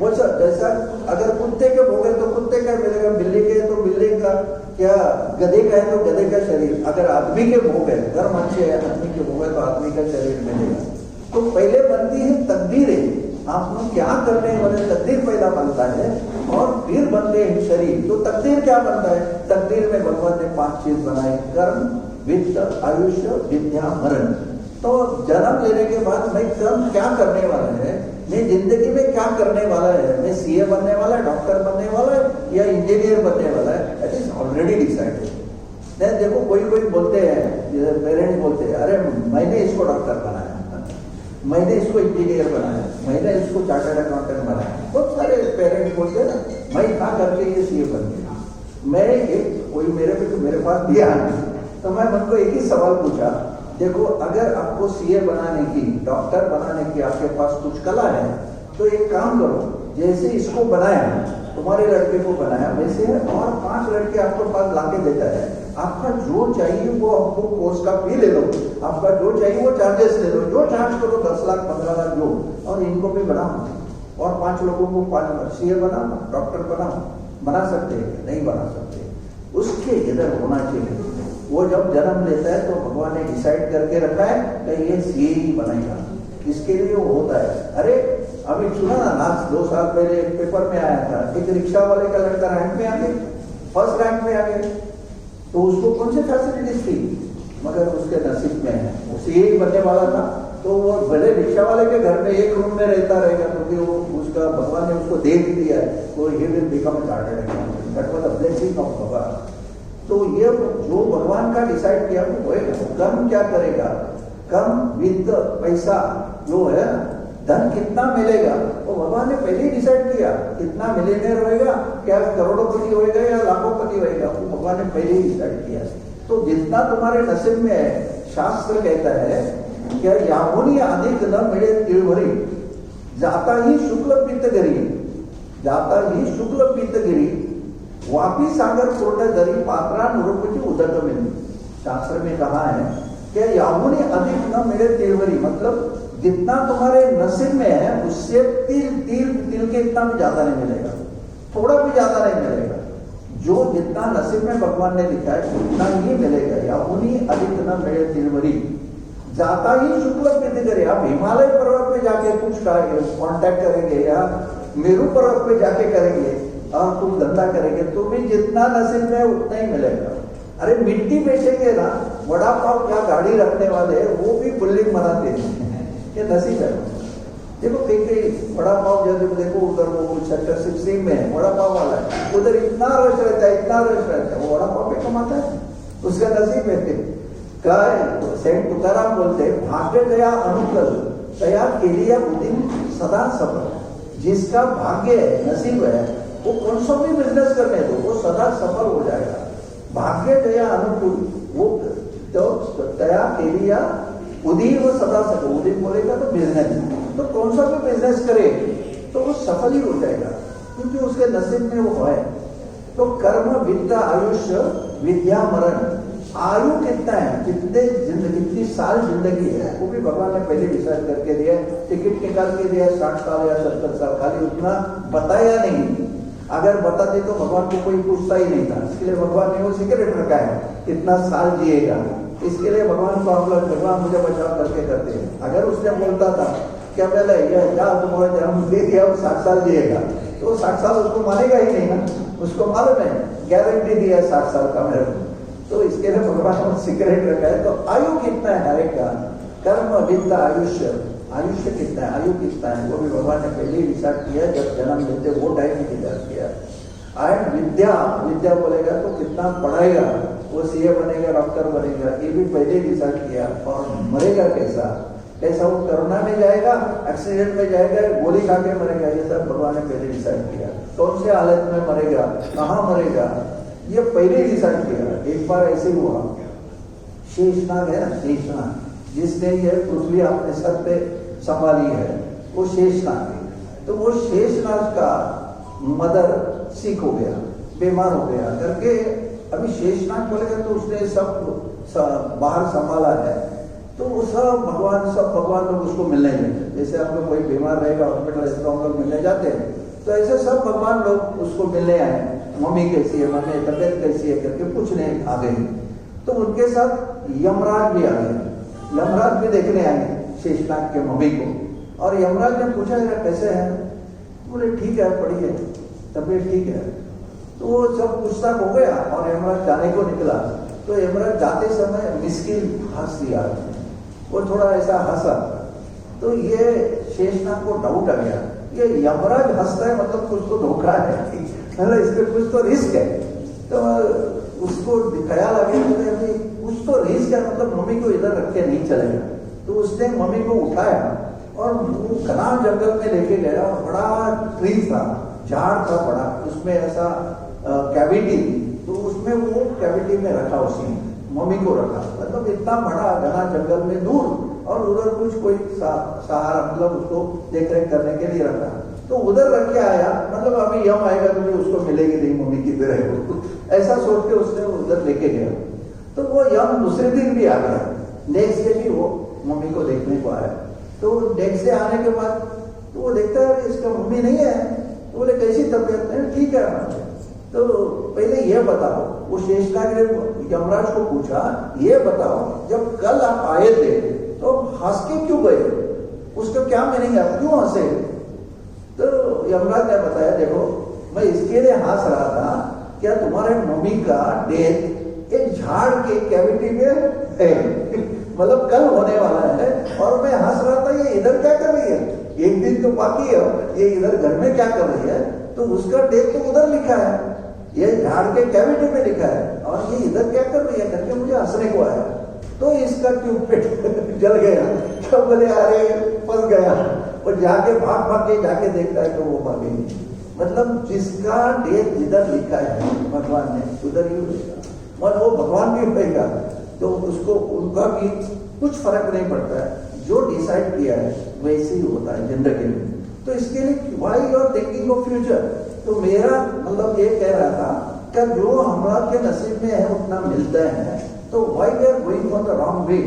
S1: वो जैसा अगर कुत्ते के भोग है तो कुत्ते का मिलेगा, बिल्ली के तो बिल्ली का, क्या गधे का है तो गधे का शरीर। अगर आदमी के भोग है, कर्म अच्छे है, आदमी के भोग है तो आदमी का शरीर मिलेगा। तो पहले बनती है तकदीरें, आप लोग क्या करने वाले तकदीर पहला बनता है और फिर बनते हैं शरीर। तो तकदीर क्या बनता है, तकदीर में भगवान ने 5 चीज बनाए, कर्म, वित्त, आयुष्य, विद्या, मरण। तो जन्म लेने के बाद मैं कर्म क्या करने वाला है, मैं जिंदगी में क्या करने वाला है, मैं सीए बनने वाला है, डॉक्टर बनने वाला है या इंजीनियर बनने वाला है, इट इज ऑलरेडी डिसाइडेड। नहीं देखो कोई बोलते हैं, पेरेंट्स बोलते हैं अरे मैंने इसको डॉक्टर बनाया, मैंने इसको इंजीनियर बनाया, मैंने इसको चार्टर्ड अकाउंटेंट बनाया। बहुत सारे पेरेंट्स बोलते हैं ना मैं था करके ये सीए बन गया। मैं एक कोई मेरे पास दिया तो मैं उनको एक ही सवाल पूछा, देखो अगर आपको सीए बनाने की, डॉक्टर बनाने की आपके पास कुछ कला है तो एक काम करो, जैसे इसको बनाया तुम्हारे लड़के को बनाया वैसे है और 5 लड़के आपके पास लाके देता है, आपका जो चाहिए वो आपको कोर्स का फी ले लो, आपका जो चाहिए वो चार्जेस ले लो, जो चार्ज करो 10 लाख 15 लाख जो, और इनको भी बनाओ और 5 लोगों को 5 सीए बनाओ, डॉक्टर बनाओ। बना सकते हैं नहीं बना सकते, उसके इधर होना चाहिए। वो जब जन्म लेता है तो भगवान ने डिसाइड करके रखा है कि ये सीए ही बनेगा, इसके लिए वो होता है। अरे अभी सुना ना 2 साल पहले एक पेपर में आया था, एक रिक्शा वाले का लड़का रैंक में आ गया, फर्स्ट रैंक में आ गया, तो उसको कौन सी फैसिलिटीज थी, मगर उसके नसीब में है वो सीए ही बनने वाला था। तो वो भले रिक्शा वाले के घर में एक रूम में रहता रहेगा क्योंकि वो उसका भगवान ने उसको दे भी दिया है, तो he will become chartered accountant, that was the blessing of भगवान। तो ये जो भगवान का डिसाइड किया वो होएगा। कर्म क्या करेगा, कर्म वित्त पैसा जो है धन कितना मिलेगा वो भगवान ने पहले ही डिसाइड किया। कितना मिलियनेयर होएगा, क्या करोड़पति होएगा या लाखोंपति होएगा, वो भगवान ने पहले ही डिसाइड किया। तो जितना तुम्हारे नसीब में है, शास्त्र कहता है क्या यामुनी अधिक न मिले तिळभरी, जाता ही शुक्ल पीत गिरी, जाता ही शुक्ल पीत गिरी, वापी सागर पूर्ण दरी पात्रा निरूपची उदक मिली। शास्त्र में कहा है कि यामुनी अधिक न मिले तिळभरी, मतलब जितना तुम्हारे नसीब में है उससे तिल के इतना भी ज्यादा नहीं मिलेगा, थोड़ा भी ज्यादा नहीं मिलेगा। जो जितना नसीब में भगवान ने लिखा है उतना ही मिलेगा। यामुनी अधिक न मिले तिळभरी, जाता ही शुक्ल पीत गिरी। आप हिमालय पर्वत पे जाके कुछ कांटेक्ट करेंगे या मेरू पर्वत पे जाके करेंगे और तुम धंधा करेंगे तो भी जितना नसीब में उतना ही मिलेगा। अरे मिट्टी बेचेंगे ना, वड़ा पाव क्या गाड़ी रखने वाले वो भी बिल्डिंग बनाते हैं, ये नसीब है। देखो कहीं वड़ा पाव जैसे देखो उधर वो सेक्टर 16 में वड़ा पाव वाला है, उधर इतना रश रहता है, इतना रश रहता है, वो वड़ा पाव पे कमाता है, उसका नसीब है। सेंट तुकाराम बोलते भाग्य गया अनुकल तया केलिया बुद्धि सदा सफल। जिसका भाग्य है, नसीब है, वो कौन सा भी बिजनेस करने दो वो सदा सफल हो जाएगा। भाग्य दया अनुकूल, वो तो दया केलिया उदीर वो सदा सफल, उदीर बोलेगा तो बिजनेस, तो कौन सा भी बिजनेस करे तो वो सफल ही हो जाएगा क्योंकि उसके नसीब में वो है। तो कर्म विद्या आयुष्य विद्या मरण, आयु कितना है, कितनी साल जिंदगी है वो भी भगवान ने पहले डिसाइड करके दिया। टिकट निकाल के दिया 60 साल या 70 साल, खाली उतना बताया नहीं। अगर बताते तो भगवान को कोई पूछता ही नहीं था, इसके लिए भगवान ने वो सीक्रेट रखा है कितना साल जिएगा। इसके लिए भगवान को हम लोग भगवान मुझे बचाव करके करते हैं। अगर उसने बोलता था क्या पहले यह क्या तुम्हारा जन्म दे दिया वो 60 साल जिएगा, तो 60 साल उसको मानेगा ही नहीं ना, उसको मालूम है गारंटी दिया 60 साल का मेरे को, तो इसके लिए भगवान ने सीक्रेट रखा है। तो आयु कितना है हर एक का, कर्म विद्या आयुष्य, आयुष्य कितना है, आयु कितना है वो भी भगवान ने पहले ही डिसाइड किया, जब जन्म लेते वो टाइम में डिसाइड किया। एंड विद्या बोलेगा तो कितना पढ़ाएगा, वो सीए बनेगा डॉक्टर बनेगा, ये भी पहले डिसाइड किया। और मरेगा कैसा, ऐसा वो कोरोना में जाएगा, एक्सीडेंट में जाएगा, गोली खा के मरेगा, ये सब भगवान ने पहले डिसाइड किया। कौन से हालत में मरेगा, कहाँ मरेगा, ये पहले डिसाइड किया। एक बार ऐसे हुआ, शेषनाग है ना, शेषनाग, जिसने ये पृथ्वी अपने सर पे संभाली है, वो शेषनाग है। तो वो शेषनाग का मदर सिक हो गया, बीमार हो गया करके, अभी शेषनाग बोलेगा तो उसने सब बाहर संभाला है, तो वो सब भगवान लोग उसको मिलने गए। जैसे हम लोग कोई बीमार रहेगा हॉस्पिटल, ऐसे हम लोग मिलने जाते हैं, तो ऐसे सब भगवान लोग उसको मिलने आए। मम्मी कैसी है, मम्मी तबियत कैसी है करके पूछने आ गए। तो उनके साथ यमराज भी आ गए। यमराज भी देखने आए शेषनाग के मम्मी को, और यमराज ने पूछा कैसे है, बोले ठीक है, बढ़िया, तबियत ठीक है। तो वो सब पूछताछ हो गया और यमराज जाने को निकला। तो यमराज जाते समय मिस्किन हंस दिया, वो थोड़ा ऐसा हंसा। तो ये शेषनाग को डाउट आ गया, ये यमराज हंसता है मतलब कुछ तो धोखा है, मतलब इसमें कुछ तो रिस्क है। तो उसको ख्याल आ गया कि कुछ तो रिस्क है, मतलब मम्मी को इधर रख के नहीं चलेगा। तो उसने मम्मी को उठाया और वो घना जंगल में लेके गया। बड़ा ट्री था, झाड़ था बड़ा, उसमें ऐसा कैविटी थी, तो उसमें वो कैविटी में रखा, उसने मम्मी को रखा। मतलब इतना बड़ा घना जंगल में दूर, और उधर कुछ कोई सहारा, मतलब उसको देख रेख करने के लिए रखा। तो उधर रख के आया, मतलब अभी यम आएगा तो उसको मिलेगी नहीं मम्मी की तरह, ऐसा सोच के उसने उधर लेके गया। तो वो यम दूसरे दिन भी आ गया, नेक्स्ट डे भी वो मम्मी को देखने को आया। तो नेक्स्ट डे आने के बाद तो वो देखता है इसका मम्मी नहीं है। तो बोले कैसी तबियत है, ठीक है। तो पहले ये बताओ, वो शेषनाग ने यमराज को पूछा, ये बताओ जब कल आप आए थे तो हंस के क्यों गए, उसका क्या मीनिंग है, क्यों हंसे? तो यमराज ने बताया, देखो मैं इसके लिए हंस रहा था, क्या तुम्हारे मम्मी का डेथ एक झाड़ के कैविटी में है, मतलब कल होने वाला है, और मैं हंस रहा था ये इधर क्या कर रही है, एक दिन तो बाकी है, ये इधर घर में क्या कर रही है? तो उसका डेट तो उधर लिखा है, ये झाड़ के कैविटी में लिखा है, और ये इधर क्या कर रही है करके मुझे हंसने को आया। तो इसका क्यों पेट जल गया, तो बोले अरे फंस गया, और जाके भाग के जाके देखता है तो वो भागे। मतलब जिसका डेट जिधर लिखा है भगवान ने उधर ही होगा, और वो भगवान भी होगा, तो उसको उनका भी कुछ फर्क नहीं पड़ता है। जो डिसाइड किया है वैसे ही होता है जिंदगी में। तो इसके लिए why you are thinking of future. तो मेरा मतलब ये कह रहा था कि जो हमारा के नसीब में है उतना मिलता है, तो why we are going on the wrong way.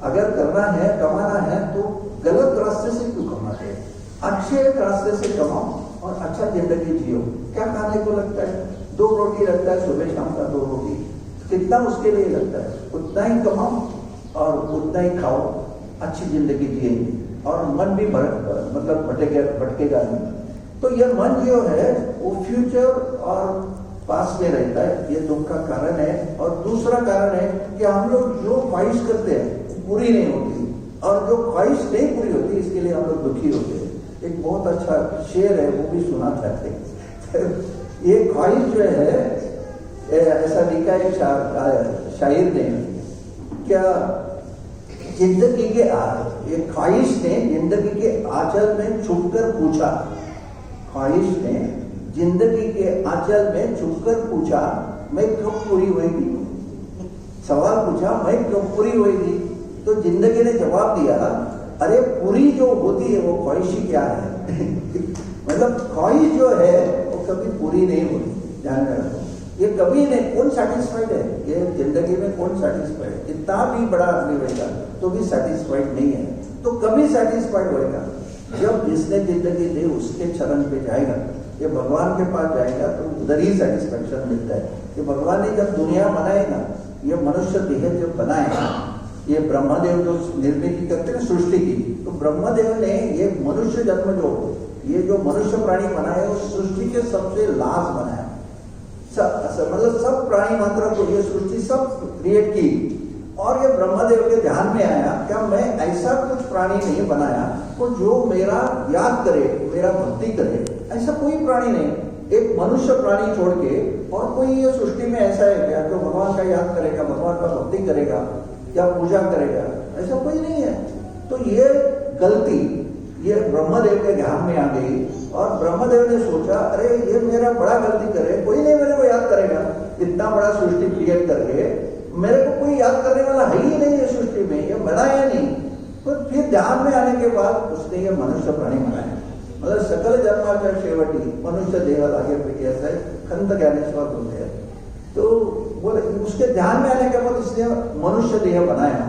S1: अगर करना है, कमाना है, तो गलत रास्ते से क्यों कमाते हैं? अच्छे रास्ते से कमाओ और अच्छा जिंदगी जियो। क्या खाने को लगता है? 2 रोटी लगता है, सुबह शाम का 2 रोटी, कितना उसके लिए लगता है, उतना ही कमाओ और उतना ही खाओ, अच्छी जिंदगी जिएंगे, और मन भी मतलब भटकेगा नहीं। तो यह मन जो है वो फ्यूचर और पास में रहता है, ये दुख का कारण है। और दूसरा कारण है कि हम लोग जो ख्वाहिश करते हैं पूरी नहीं होती, और जो ख्वाहिश नहीं पूरी होती इसके लिए हम लोग दुखी होते हैं। एक बहुत अच्छा शेर है, वो भी सुना चाहते हैं। ये ख्वाहिश जो है, ऐसा लिखा है शायर ने, क्या जिंदगी के ये ख्वाहिश ने जिंदगी के आंचल में छुपकर पूछा, ख्वाहिश ने जिंदगी के आंचल में छुपकर पूछा, मैं कब पूरी होएगी? सवाल पूछा, मैं कब पूरी होएगी? तो जिंदगी ने जवाब दिया, अरे पूरी जो होती है वो ख्वाहिश ही क्या है? मतलब ख्वाहिश जो है वो कभी पूरी नहीं होती, ध्यान रखो। ये कभी नहीं, कौन सेटिस्फाइड है? ये जिंदगी में कौन सेटिस्फाइड? कितना भी बड़ा आदमी रहेगा तो भी सेटिस्फाइड नहीं है। तो कभी सेटिस्फाइड होएगा जब जिसने जिंदगी दी उसके चरण पे जाएगा, ये भगवान के पास जाएगा, तो उधर ही सेटिस्फेक्शन मिलता है। ये भगवान ने जब दुनिया बनाएगा, ये मनुष्य देह जब बनाएगा, ये ब्रह्मदेव जो निर्मित करते हैं सृष्टि की, तो ब्रह्मदेव ने ये मनुष्य जन्म जो ये जो मनुष्य प्राणी बनाए वो सृष्टि के सबसे लास्ट बनाया। मतलब सब प्राणी मात्र को ये सृष्टि सब क्रिएट की, और ये ब्रह्मदेव के ध्यान में आया, क्या मैं ऐसा कुछ प्राणी नहीं बनाया तो जो मेरा याद करे, मेरा भक्ति करे? ऐसा कोई प्राणी नहीं, एक मनुष्य प्राणी छोड़ के और कोई ये सृष्टि में ऐसा है क्या जो भगवान का याद करेगा, भगवान का भक्ति करेगा या पूजा करेगा? ऐसा कोई नहीं है। तो ये गलती ये ब्रह्मदेव के ध्यान में आ गई और ब्रह्मदेव ने सोचा अरे ये मेरा बड़ा गलती करे, कोई नहीं मेरे को याद करेगा, इतना बड़ा सृष्टि क्रिएट करके मेरे को कोई याद करने वाला है ही नहीं है सृष्टि में, ये बनाया नहीं। तो फिर ध्यान में आने के बाद उसने ये मनुष्य प्राणी बनाया, मतलब सकल जन्माच्या शेवटी मनुष्य देह लागे पैकी ऐसा खंत ज्ञानेश्वर बोलते हैं। तो बोले उसके ध्यान में आने के बाद उसने मनुष्य देह बनाया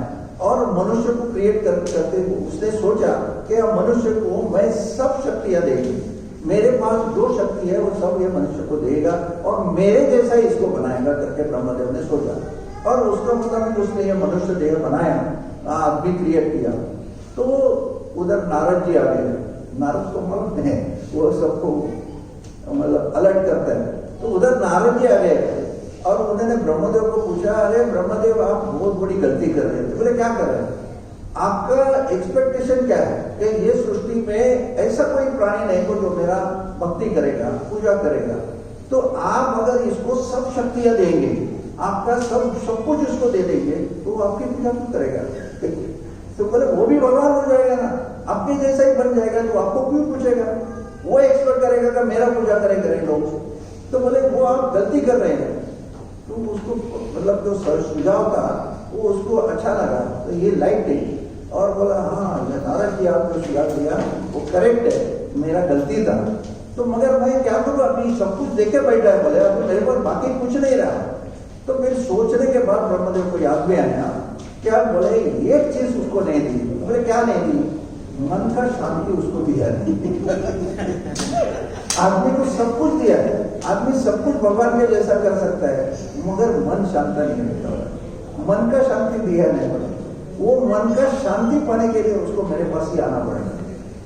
S1: और मनुष्य को क्रिएट करते उसने सोचा कि मनुष्य को मैं सब शक्तियां देगी, मेरे पास जो शक्ति है वो सब ये मनुष्य को देगा और मेरे जैसा ही इसको बनाएगा करके ब्रह्मदेव ने सोचा और उसका मुताबिक उसने ये मनुष्य देह बनाया, आदमी क्रिएट किया। तो उधर नारद जी आ गए, नारद को मालूम है वो सबको मतलब अलर्ट करता है। तो उधर नारद जी आ गए और उन्होंने ब्रह्मदेव को पूछा अरे ब्रह्मदेव आप बहुत बड़ी गलती कर रहे थे। बोले क्या कर रहे हैं, आपका एक्सपेक्टेशन क्या है कि ये सृष्टि में ऐसा कोई प्राणी नहीं को जो मेरा भक्ति करेगा, पूजा करेगा, तो आप अगर इसको सब शक्तियां देंगे, आपका सब कुछ इसको दे देंगे तो आपकी पूजा क्यों करेगा? तो बोले वो भी भगवान हो जाएगा ना, आपके जैसा ही बन जाएगा, तो आपको क्यों पूछेगा? वो एक्सपेक्ट करेगा कि मेरा पूजा करें लोग। तो बोले वो आप गलती कर रहे हैं। तो उसको मतलब जो सुझाव था वो उसको अच्छा लगा, तो ये लाइक नहीं और बोला हाँ नारद जी आपको सुझाव दिया वो करेक्ट है, मेरा गलती था, तो मगर मैं क्या करूँ, अभी सब कुछ देखे बैठा है, बोले अभी मेरे पास बाकी कुछ नहीं रहा। तो फिर सोचने के बाद ब्रह्मदेव को याद में आया क्या, बोले एक चीज उसको नहीं दी। बोले क्या नहीं दी? मन का शांति उसको दिया आदमी को सब कुछ दिया है, आदमी सब कुछ भगवान के जैसा कर सकता है, मगर मन शांत नहीं रहता, मन का शांति दिया नहीं पड़ेगा। वो मन का शांति पाने के लिए उसको मेरे पास ही आना पड़ेगा,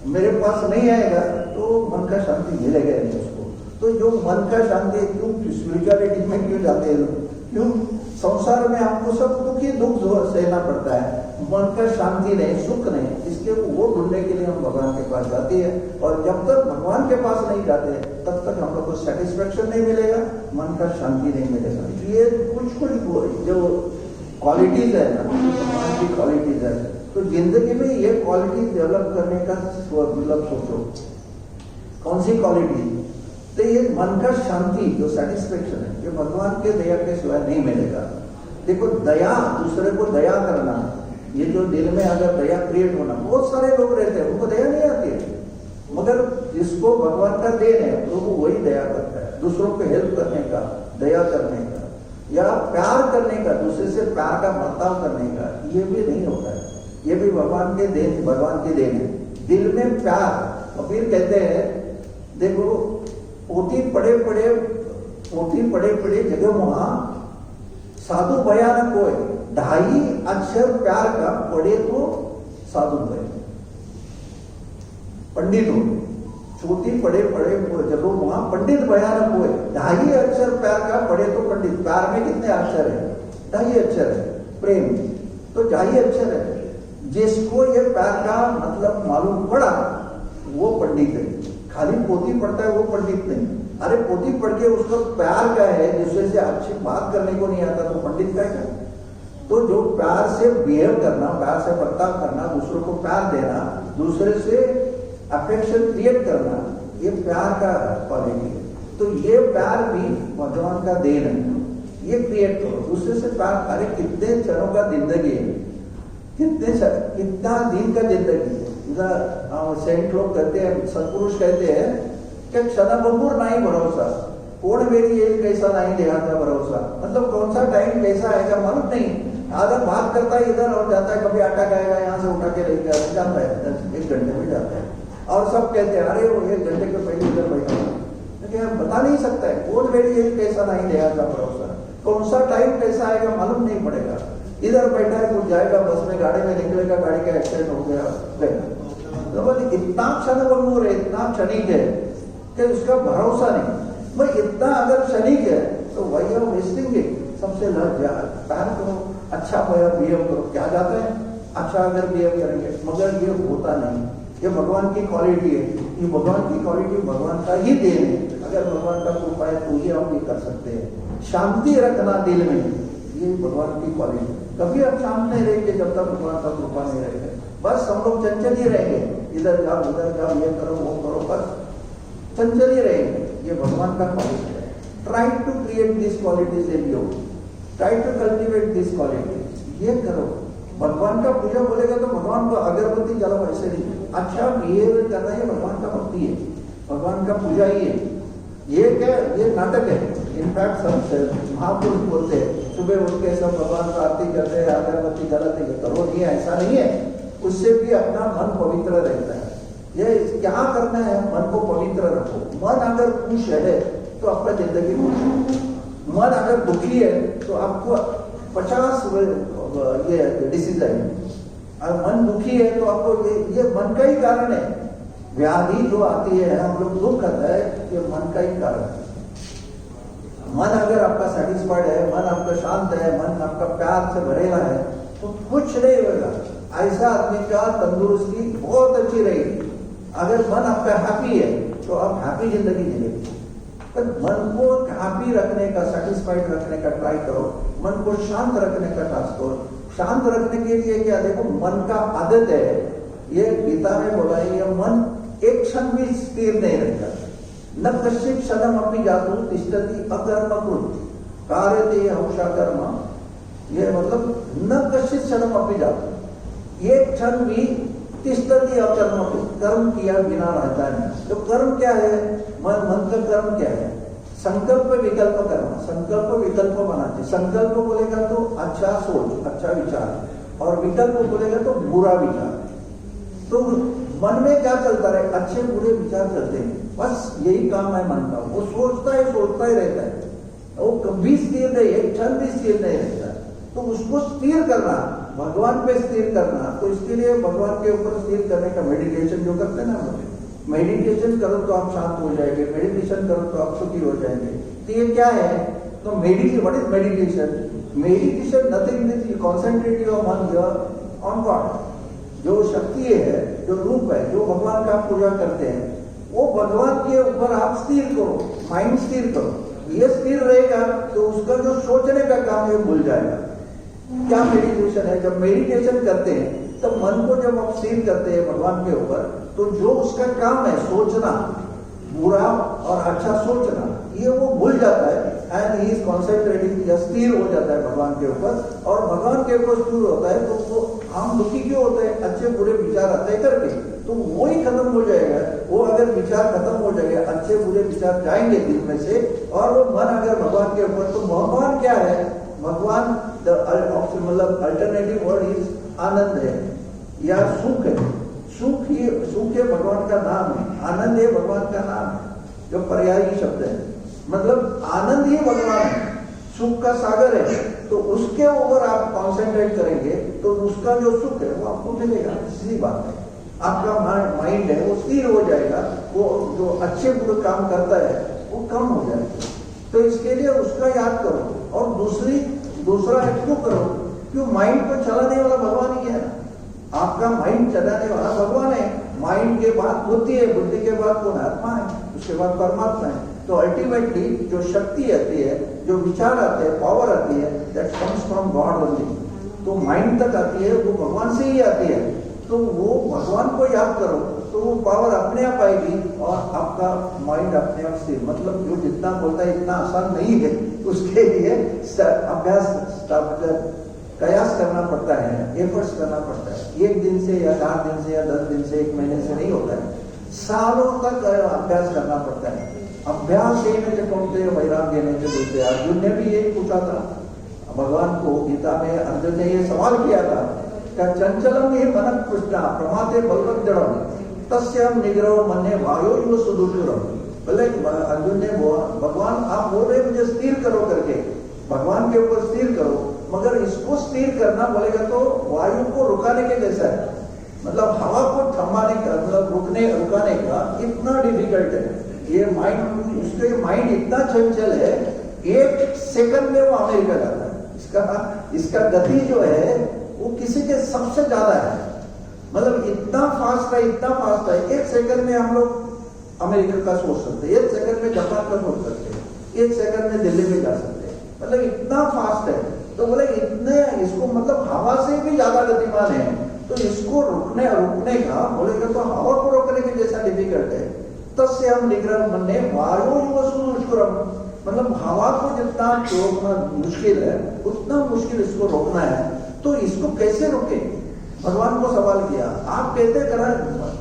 S1: मेरे पास नहीं आएगा तो मन का शांति मिलेगा नहीं उसको। तो जो मन का शांति, क्यों स्पिरिचुअलिटी में क्यों जाते हैं लोग, क्यों संसार में आपको सब दुखी दुख सहना पड़ता है, मन का शांति नहीं, सुख नहीं, इसके वो ढूंढने के लिए हम भगवान के पास जाते हैं। और जब तक भगवान के पास नहीं जाते तब तक हम लोग को सेटिस्फेक्शन नहीं मिलेगा, मन का शांति नहीं मिलेगा। ये कुछ जो क्वालिटीज है ना, भगवान की क्वालिटीज है, तो जिंदगी में ये क्वालिटी डेवलप करने का मतलब सोचो कौन सी क्वालिटी। तो ये मन का शांति जो सेटिस्फेक्शन है, ये भगवान के दया के सिवाय नहीं मिलेगा। देखो दया, दूसरे को दया करना, ये जो दिल में अगर दया क्रिएट होना, बहुत सारे लोग रहते हैं उनको दया नहीं आती है, मगर जिसको भगवान का देन है तो वो वही दया करता है, दूसरों को हेल्प करने का, दया करने का या प्यार करने का, दूसरे से प्यार का बर्ताव करने का, ये भी नहीं होता है। ये भी भगवान के देन, भगवान के देन है, दिल में प्यार। और फिर कहते हैं देखो पोथी पड़े पड़े जगह वहां साधु भयानक होए, 2.5 अक्षर प्यार का पढ़े तो साधु भय, पंडित हो, छोटी पड़े जगह वहां पंडित भयानक हुए, 2.5 अक्षर प्यार का पढ़े तो पंडित। प्यार में कितने अक्षर है? 2.5 अक्षर है। प्रेम तो 2.5 अक्षर है। जिसको ये प्यार का मतलब मालूम पड़ा वो पंडित है, खाली पोथी पढ़ता है वो पंडित नहीं। अरे पोथी पढ़ के उसको प्यार का है, दूसरे से अच्छी बात करने को नहीं आता तो पंडित का है। तो जो प्यार से बिहेव करना, प्यार से बर्ताव करना, दूसरों को प्यार देना, दूसरे से अफेक्शन क्रिएट करना, ये प्यार का क्वालिटी है। तो ये प्यार भी भगवान का देन है, ये क्रिएट करो दूसरे से प्यार। अरे कितने क्षणों का जिंदगी है, कितना दिन का जिंदगी है। सेंट लोग कहते हैं, सत्पुरुष कहते हैं कि क्षणभंगुर नहीं भरोसा, कौन मेरी एज कैसा नहीं देहाता भरोसा। मतलब कौन सा टाइम कैसा आएगा मालूम नहीं। आधा बात करता है इधर और जाता है, कभी आटा खाएगा यहाँ से उठा के लेकर जाता है, 1 घंटे में जाता है। और सब कहते हैं अरे वो 1 घंटे के पहले इधर बैठा, लेकिन बता नहीं सकता है कौन मेरी एज कैसा नहीं देहाता भरोसा। कौन सा टाइम कैसा आएगा मालूम नहीं पड़ेगा। इधर बैठा है, कुछ जाएगा बस में, गाड़ी में निकलेगा, गाड़ी का एक्सीडेंट हो गया, तो बोले इतना क्षणभंगुर है, इतना क्षणिक है कि उसका भरोसा नहीं। भाई इतना अगर क्षणिक है तो वही हम वेस्टिंग है। सबसे लग जा प्यार करो, अच्छा बिहेव करो, क्या जाता है अच्छा अगर बिहेव करेंगे, मगर ये होता नहीं। ये भगवान की क्वालिटी है, ये भगवान की क्वालिटी भगवान का ही देन है। अगर भगवान का कृपा है तो ही हम ये कर सकते हैं। शांति रखना दिल में, ये भगवान की क्वालिटी। कभी आप शांत नहीं रहेंगे जब तक भगवान का कृपा नहीं रहेगा। बस हम लोग चंचल ही रहेंगे, इधर जाओ उधर जाओ, ये करो वो करो, बस चंचल ही रहेंगे। ये भगवान का क्वालिटी है। Try to create this qualities in you, try to cultivate this quality. ये करो। भगवान का पूजा बोलेगा तो भगवान को अगरबत्ती जलाओ ऐसे नहीं, अच्छा बिहेव करना है, भगवान का भक्ति है, भगवान का पूजा ही है। ये क्या, ये नाटक है। इनफैक्ट सब महापुरुष बोलते हैं सुबह उठ के सब भगवान का आरती करते हैं, अगरबत्ती जलाते हैं, करो नहीं, ऐसा नहीं है। उससे भी अपना मन पवित्र रहता है। ये क्या करना है, मन को पवित्र रखो। मन अगर खुश है तो आपका जिंदगी खुश है, मन अगर दुखी है तो आपको 50 ये डिसीज है। और मन दुखी है तो आपको ये मन का ही कारण है। व्याधि जो आती है, हम लोग दुख आता है, ये मन का ही कारण है। मन अगर आपका सेटिस्फाइड है, मन आपका शांत है, मन आपका प्यार से भरेला है तो कुछ नहीं होगा। ऐसा आदमी का तंदुरुस्ती बहुत अच्छी रहेगी। अगर मन आपका हैप्पी है तो आप हैप्पी जिंदगी जिएंगे। पर मन को हैप्पी रखने का, सेटिस्फाइड रखने का ट्राई करो, मन को शांत रखने का टास्क करो। शांत रखने के लिए क्या, देखो मन का आदत है, ये गीता में बोला है, ये मन एक क्षण भी स्थिर नहीं रहता। न कश्चित क्षणम अपनी जातु तिष्ठति अकर्म कृत कार्यते हंसा कर्म। ये मतलब न कश्चित क्षणम अपनी जातु, एक क्षण भी तिष्ठति अकर्म कृत, कर्म किया बिना रहता है। तो कर्म क्या है, मन का कर्म क्या है, संकल्प विकल्प करना, संकल्प विकल्प बनाते। संकल्प बोलेगा तो अच्छा सोच, अच्छा विचार, और विकल्प बोलेगा तो बुरा विचार। तो मन में क्या चलता रहे, अच्छे बुरे विचार चलते हैं, बस यही काम है मन का। वो सोचता ही रहता है, वो कभी स्थिर नहीं, एक क्षण भी स्थिर नहीं रहता है। तो उसको स्थिर करना, भगवान पे स्थिर करना, तो इसके लिए भगवान के ऊपर स्थिर करने का मेडिटेशन जो करते हैं ना, मेडिटेशन करो तो आप शांत हो जाएंगे, मेडिटेशन करो तो आप सुखी हो जाएंगे। तो ये क्या है, तो meditation, what is meditation? Meditation nothing is concentrate your मन ऑन गॉड। जो शक्ति है, जो रूप है, जो भगवान का पूजा करते हैं, वो भगवान के ऊपर आप स्थिर करो, माइंड स्थिर करो। ये स्थिर रहेगा तो उसका जो सोचने का काम है भूल जाएगा। क्या मेडिटेशन है? जब मेडिटेशन करते हैं तब मन को जब आप स्थिर करते हैं भगवान के ऊपर, तो जो उसका काम है सोचना, बुरा और अच्छा सोचना, ये वो भूल जाता है। एंड ही इज कॉन्सेंट्रेटिंग, या स्थिर हो जाता है भगवान के ऊपर। और भगवान के ऊपर स्थिर होता है तो वो, हम दुखी क्यों होते हैं, अच्छे बुरे विचार आते हैं करके, तो वो ही खत्म हो जाएगा। वो अगर विचार खत्म हो जाएगा, अच्छे बुरे विचार जाएंगे दिल में से, और वो मन अगर भगवान के ऊपर, तो भगवान क्या है, भगवान मतलब अल्टरनेटिव वर्ड इज आनंद है या सुख है। सुख है भगवान का नाम है, आनंद है भगवान का नाम है, जो पर्यायी शब्द है। मतलब आनंद ही भगवान है, सुख का सागर है। तो उसके ऊपर आप कॉन्सेंट्रेट करेंगे तो उसका जो सुख है वो आपको मिलेगा। सीधी बात है, आपका माइंड है वो स्थिर हो जाएगा, वो जो अच्छे बुरे काम करता है वो कम हो जाएगा। तो इसके लिए उसका याद करो। और दूसरा क्यों करो, क्यों माइंड को चलाने वाला भगवान ही है। आपका माइंड चलाने वाला भगवान है। माइंड के बाद बुद्धि है, बुद्धि के बाद कौन? आत्मा है, उसके बाद परमात्मा है। तो अल्टीमेटली जो शक्ति आती है, जो विचार आते हैं, पावर आती है, that comes from God only. तो माइंड तक आती है वो भगवान से ही आती है। तो वो भगवान को याद करो तो वो पावर अपने आप आएगी और आपका माइंड अपने आप से, मतलब जो जितना बोलता है इतना आसान नहीं है। उसके लिए अभ्यास कयास करना पड़ता है, एफर्ट्स करना पड़ता है। एक दिन से या 4 दिन से या 10 दिन से, 1 महीने से नहीं होता है, सालों तक अभ्यास करना पड़ता है। अभ्यास कौनते वैराग्य ने बोलते। अर्जुन ने भी यही पूछा था भगवान को, गीता में अर्जुन ने ये सवाल किया था, क्या चंचलम ये मन कृष्णा प्रमाते बलवत जड़म तस्यम निग्रह मन्ने वायो यो सुदुषुरम। बोले अर्जुन ने बोला, भगवान आप बोल रहे मुझे स्थिर करो करके, भगवान के ऊपर स्थिर करो, मगर इसको स्थिर करना बोलेगा तो वायु को रुकाने के जैसा है। मतलब हवा को थमाने का, मतलब रुकाने का इतना डिफिकल्ट है। ये माइंड, उसके माइंड इतना चंचल है, 1 सेकंड में वो अमेरिका जाता है। इसका गति जो है वो किसी के सबसे ज्यादा है। मतलब इतना फास्ट है, इतना फास्ट है। 1 सेकंड में हम लोग अमेरिका का सोच सकते हैं, 1 सेकंड में जापान का सोच सकते हैं, 1 सेकंड में दिल्ली में जा सकते हैं। मतलब इतना फास्ट है। तो बोले इतने, इसको मतलब हवा से भी ज्यादा गतिमान है। तो इसको रुकने का बोलेगा तो हवा को रोकने के जैसा डिफिकल्ट है। तस्य हम निग्रह मन्ने वायु युवसुरम, मतलब हवा को जितना रोकना मुश्किल है उतना मुश्किल इसको रोकना है। तो इसको कैसे रोके, भगवान को सवाल किया। आप कहते करा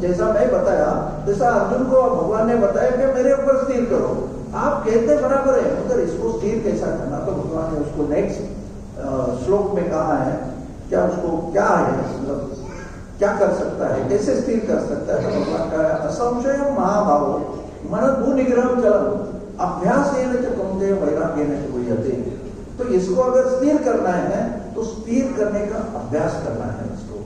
S1: जैसा मैं बताया, जैसा अर्जुन को भगवान ने बताया कि मेरे ऊपर स्थिर करो, आप कहते बराबर है, मगर इसको स्थिर कैसा करना। तो भगवान ने उसको नेक्स्ट श्लोक में कहा है, क्या उसको क्या है, मतलब क्या कर सकता है, कैसे स्थिर कर सकता है। तो भगवान का असंशय महाभाव मन भू निग्रह चलम अभ्यास कौनते वैराग्य ने। तो इसको अगर स्थिर करना है तो स्थिर करने का अभ्यास करना है। इसको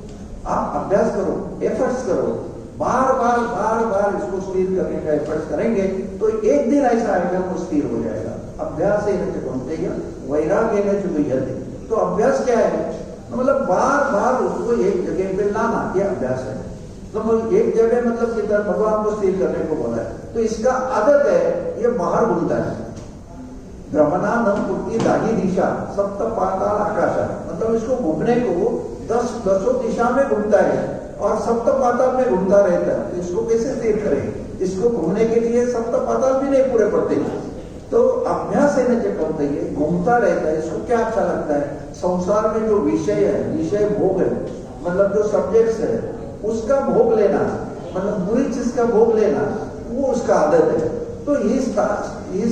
S1: आप अभ्यास करो, एफर्ट्स करो, बार बार इसको स्थिर करने का एफर्ट्स करेंगे तो एक दिन ऐसा आएगा वो स्थिर हो जाएगा। अभ्यास वैराग्य ने। तो अभ्यास क्या है, मतलब बार उसको एक जगह पे लाना, ये अभ्यास है। तो एक जगह मतलब किधर भगवान को स्थिर करने को बोला है, तो इसका आदत है ये बाहर घूमता है। भ्रमणा न पूर्ति दाही दिशा सप्त पाताल आकाशा, मतलब इसको घूमने को 10 दिशा में घूमता है और सप्त पाताल में घूमता रहता है। तो इसको कैसे स्थिर करें, इसको घूमने के लिए सप्त पाताल भी नहीं पूरे पड़ते। तो अभ्यास है घूमता रहता है। इसको क्या अच्छा लगता है, संसार में जो विषय है, विषय भोग है, मतलब जो सब्जेक्ट्स है उसका भोग लेना, मतलब बुरी चीज का भोग लेना, वो उसका आदत है। तो he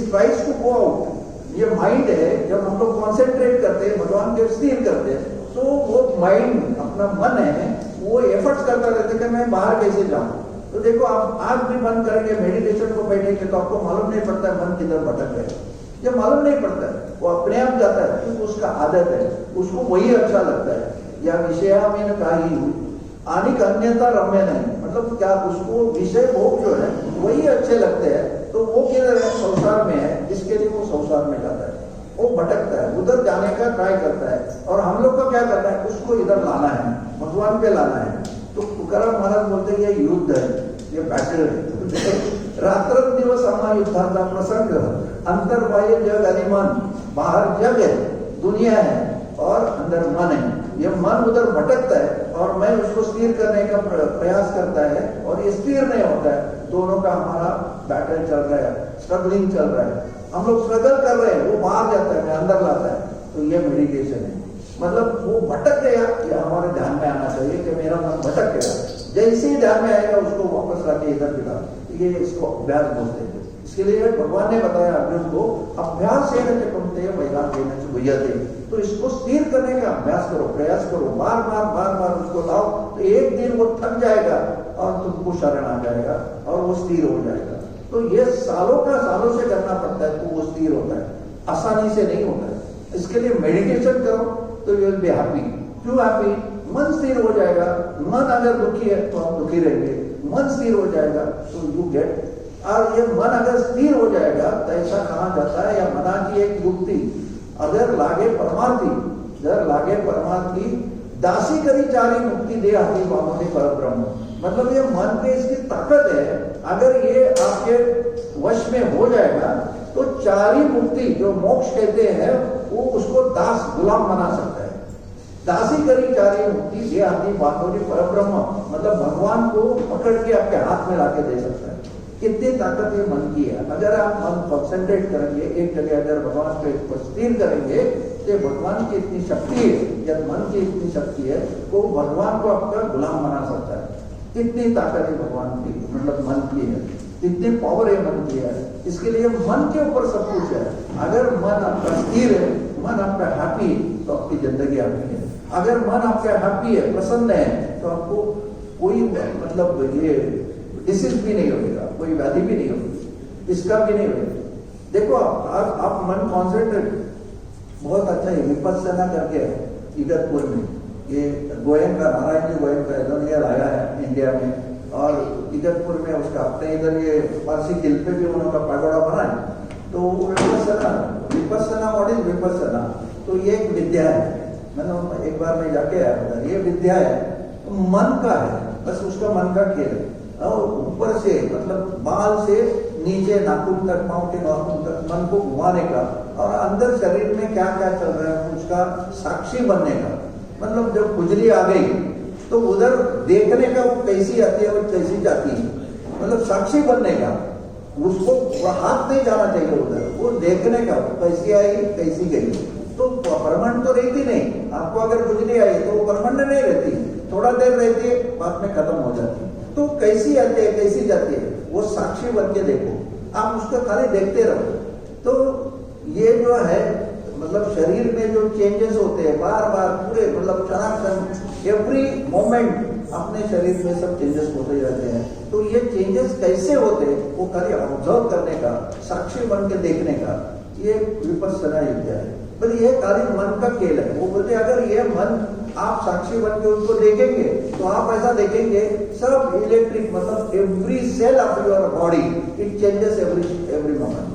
S1: tries to go out. ये माइंड है, जब हम लोग कॉन्सेंट्रेट करते हैं, भगवान के स्थिर करते हैं, तो वो माइंड अपना मन है वो एफर्ट्स करता रहता है कि मैं बाहर कैसे जाऊं। तो देखो आप आंख भी बंद करेंगे, मेडिटेशन को बैठेंगे तो आपको मालूम नहीं पड़ता है मन किधर भटक गया, ये मालूम नहीं पड़ता है, वो अपने आप जाता है क्योंकि उसका आदत है, उसको वही अच्छा लगता है। या विषय में काही आनिक अन्यता रम्य नहीं, मतलब क्या उसको विषय भोग जो है वही अच्छे लगते हैं। तो वो किधर है, संसार में है, जिसके लिए वो संसार में जाता है, वो भटकता है, उधर जाने का ट्राई करता है। और हम लोग का क्या करना है, उसको इधर लाना है, भगवान पे लाना है। तो तुकाराम महाराज बोलते हैं ये युद्ध है, ये बैटल है। रात्र दिवस हमारा युद्धाचा प्रसंग, अंतर बाह्य जग अनिमन, बाहर जग है, दुनिया है और अंदर मन है। ये मन उधर भटकता है और मैं उसको स्थिर करने का प्रयास करता है और ये स्थिर नहीं होता है। दोनों का हमारा बैटल चल रहा है, स्ट्रगलिंग चल रहा है, हम लोग स्ट्रगल कर रहे हैं, वो बाहर जाता है, मैं अंदर लाता है। तो ये मेडिटेशन है, मतलब वो भटक गया, ये हमारे ध्यान में आना चाहिए कि मेरा मन भटक गया, जैसे ही ध्यान में आएगा उसको वापस लाके इधर बिठा। ये इसको अभ्यास बोलते हैं। इसके लिए भगवान ने बताया अर्जुन को, अभ्यास वैराग्य। तो इसको स्थिर करने का अभ्यास करो, प्रयास करो, बार बार उसको लाओ, तो एक दिन वो थक जाएगा और तुमको शरण आ जाएगा और वो स्थिर हो जाएगा। तो ये सालों से करना पड़ता है तो वो स्थिर होता है, आसानी से नहीं होता है। इसके लिए मेडिटेशन करो तो यू विल बी हैप्पी। क्यों हैप्पी, मन स्थिर हो जाएगा। मन अगर दुखी है तो हम दुखी रहेंगे, मन स्थिर हो जाएगा तो यू गेट। और ये मन अगर स्थिर हो जाएगा तो ऐसा कहा जाता है, या मना की एक युक्ति, अगर लागे परमार्थी दासी करी चारी मुक्ति दे आती बाबा पर ब्रह्म। मतलब ये मन पे इसकी ताकत है, अगर ये आपके वश में हो जाएगा तो चारी मुक्ति जो मोक्ष कहते हैं वो उसको दास गुलाम बना सकता है। दासी करी चारी मुक्ति दे आती बाबा पर ब्रह्म, मतलब भगवान को पकड़ के आपके हाथ में लाके दे सकता है। कितनी ताकत ये मन की है। अगर आप मन कॉन्सेंट्रेट करेंगे एक जगह, अगर भगवान पे स्थिर करेंगे तो भगवान की इतनी शक्ति है, जब मन की इतनी शक्ति है तो भगवान को आपका गुलाम बना सकता है। कितनी ताकत है भगवान की, मतलब मन की है, कितनी पावर है मन की है। इसके लिए मन के ऊपर सब कुछ है। अगर मन आपका स्थिर है, मन आपका हैप्पी है तो आपकी जिंदगी हैप्पी है। अगर मन आपका हैप्पी है, प्रसन्न है, तो आपको कोई मतलब ये डिसीज भी नहीं होगा, कोई व्याधि भी नहीं होगी, इसका भी नहीं होगा। देखो आप मन कॉन्सेंट्रेट बहुत अच्छा है, विपस्सना करके इगतपुर में, ये गोयनका, नारायण जी गोयनका इधर आया है इंडिया में, और इगतपुर में उसका अपने इधर ये पारसी दिल पे भी उन्होंने पगोड़ा बना है। तो विपस्सना व्हाट इज विपस्सना, तो ये एक विद्या है। मैंने एक बार मैं जाके आया, ये विद्या है, तो मन का है, बस उसका मन का खेल है। और ऊपर से मतलब बाल से नीचे नाखून तक, पांव के नाखून तक मन को घुमाने का, और अंदर शरीर में क्या क्या चल रहा है उसका साक्षी बनने का। मतलब जब खुजली आ गई तो उधर देखने का वो कैसी आती है, वो कैसी जाती है, मतलब साक्षी बनने का, उसको हाथ नहीं जाना चाहिए उधर, वो देखने का कैसी आई कैसी गई। तो परमानेंट तो रहती नहीं, आपको अगर बिजली आई तो वो परमानेंट नहीं रहती, थोड़ा देर रहती है, बाद में खत्म हो जाती है। तो कैसी आती है कैसी जाती है, वो साक्षी बन के देखो, आप उसको खाली देखते रहो। तो ये जो है मतलब शरीर में जो चेंजेस होते हैं बार बार पूरे मतलब क्षणाक्षण एवरी मोमेंट अपने शरीर में सब चेंजेस होते रहते हैं। तो ये चेंजेस कैसे होते हैं वो खाली ऑब्जर्व करने का, साक्षी बन के देखने का, ये विपस्सना विद्या है। पर ये खाली मन का खेल है। वो बोलते अगर ये मन आप साक्षी बन के उनको देखेंगे तो आप ऐसा देखेंगे सब इलेक्ट्रिक मतलब every cell of your body it changes every moment,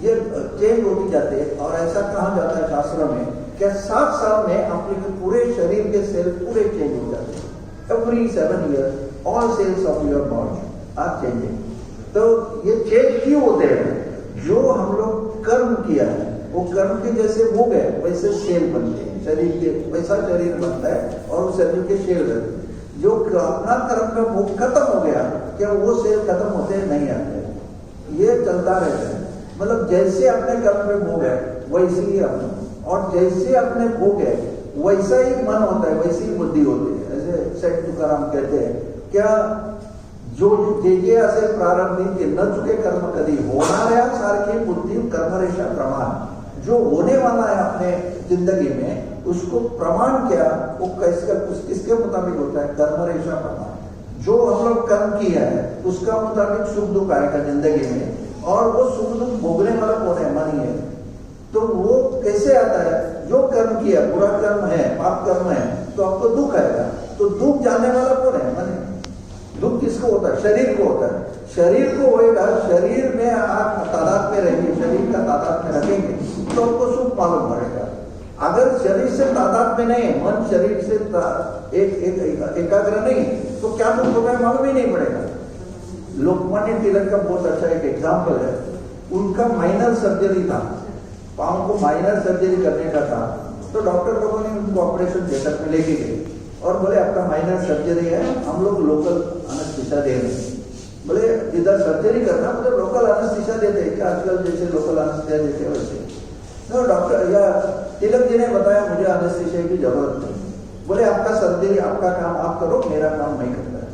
S1: ये चेंज होती जाते हैं। और ऐसा कहा जाता है शास्त्रों में कि 7 साल में आपके पूरे शरीर के सेल पूरे चेंज हो जाते हैं। Every 7 years all cells of your body are changing. तो ये चेंज क्यों होते हैं? जो हम लोग कर्म किया है वो कर्म के जैसे हो गए वैसे सेल बनते हैं शरीर के, वैसा शरीर बनता है और उस शरीर के सेल बनते हैं। जो अपना कर्म का भोग खत्म हो गया क्या वो सेल खत्म होते नहीं आते, ये चलता रहता है। मतलब जैसे अपने कर्म में भोग है वैसे ही अपना, और जैसे अपने भोग है वैसा ही मन होता है, वैसी ही बुद्धि होती है। ऐसे सेठ तुकाराम कहते हैं क्या जो जे असे प्रारंभी न चुके कर्म कभी होणाऱ्या सारखी बुद्धि कर्मरेषा प्रमाण, जो होने वाला है अपने जिंदगी में उसको प्रमाण क्या वो किसके मुताबिक होता है? कर्मरेषा प्रमाण। जो हम लोग कर्म किया है उसका मुताबिक सुख दुख आएगा जिंदगी में, और वो सुख दुख भोगने वाला कौन है? मन ही है। तो वो कैसे आता है? जो कर्म किया बुरा कर्म है पाप कर्म है तो आपको दुख आएगा, तो दुख जानने वाला कौन है? मन है। दुख किसको होता है? शरीर को होता है। शरीर को होएगा, शरीर में आप तादाद में रहेंगे, शरीर का तादाद में रखेंगे तो आपको सुख मालूम पड़ेगा। अगर शरीर से तादाद में नहीं, मन शरीर से एकाग्र नहीं तो क्या दुख होगा मालूम ही नहीं पड़ेगा। लोकमान्य तिलक का बहुत अच्छा एक एग्जाम्पल है। उनका माइनर सर्जरी था, पाँव को माइनर सर्जरी करने का था, तो डॉक्टर लोगों ने उनको ऑपरेशन थिएटर में लेके गए और बोले आपका माइनर सर्जरी है, हम लोग लोकल एनेस्थीसिया दे रहे हैं। बोले इधर सर्जरी करना, बोले लोकल एनेस्थीसिया देते हैं क्या आजकल? जैसे लोकल एनेस्थीसिया देते हैं वैसे। तो डॉक्टर या तिलक जी ने बताया मुझे एनेस्थीसिया की जरूरत नहीं। बोले आपका सर्जरी आपका काम आप करो, मेरा काम नहीं करता है।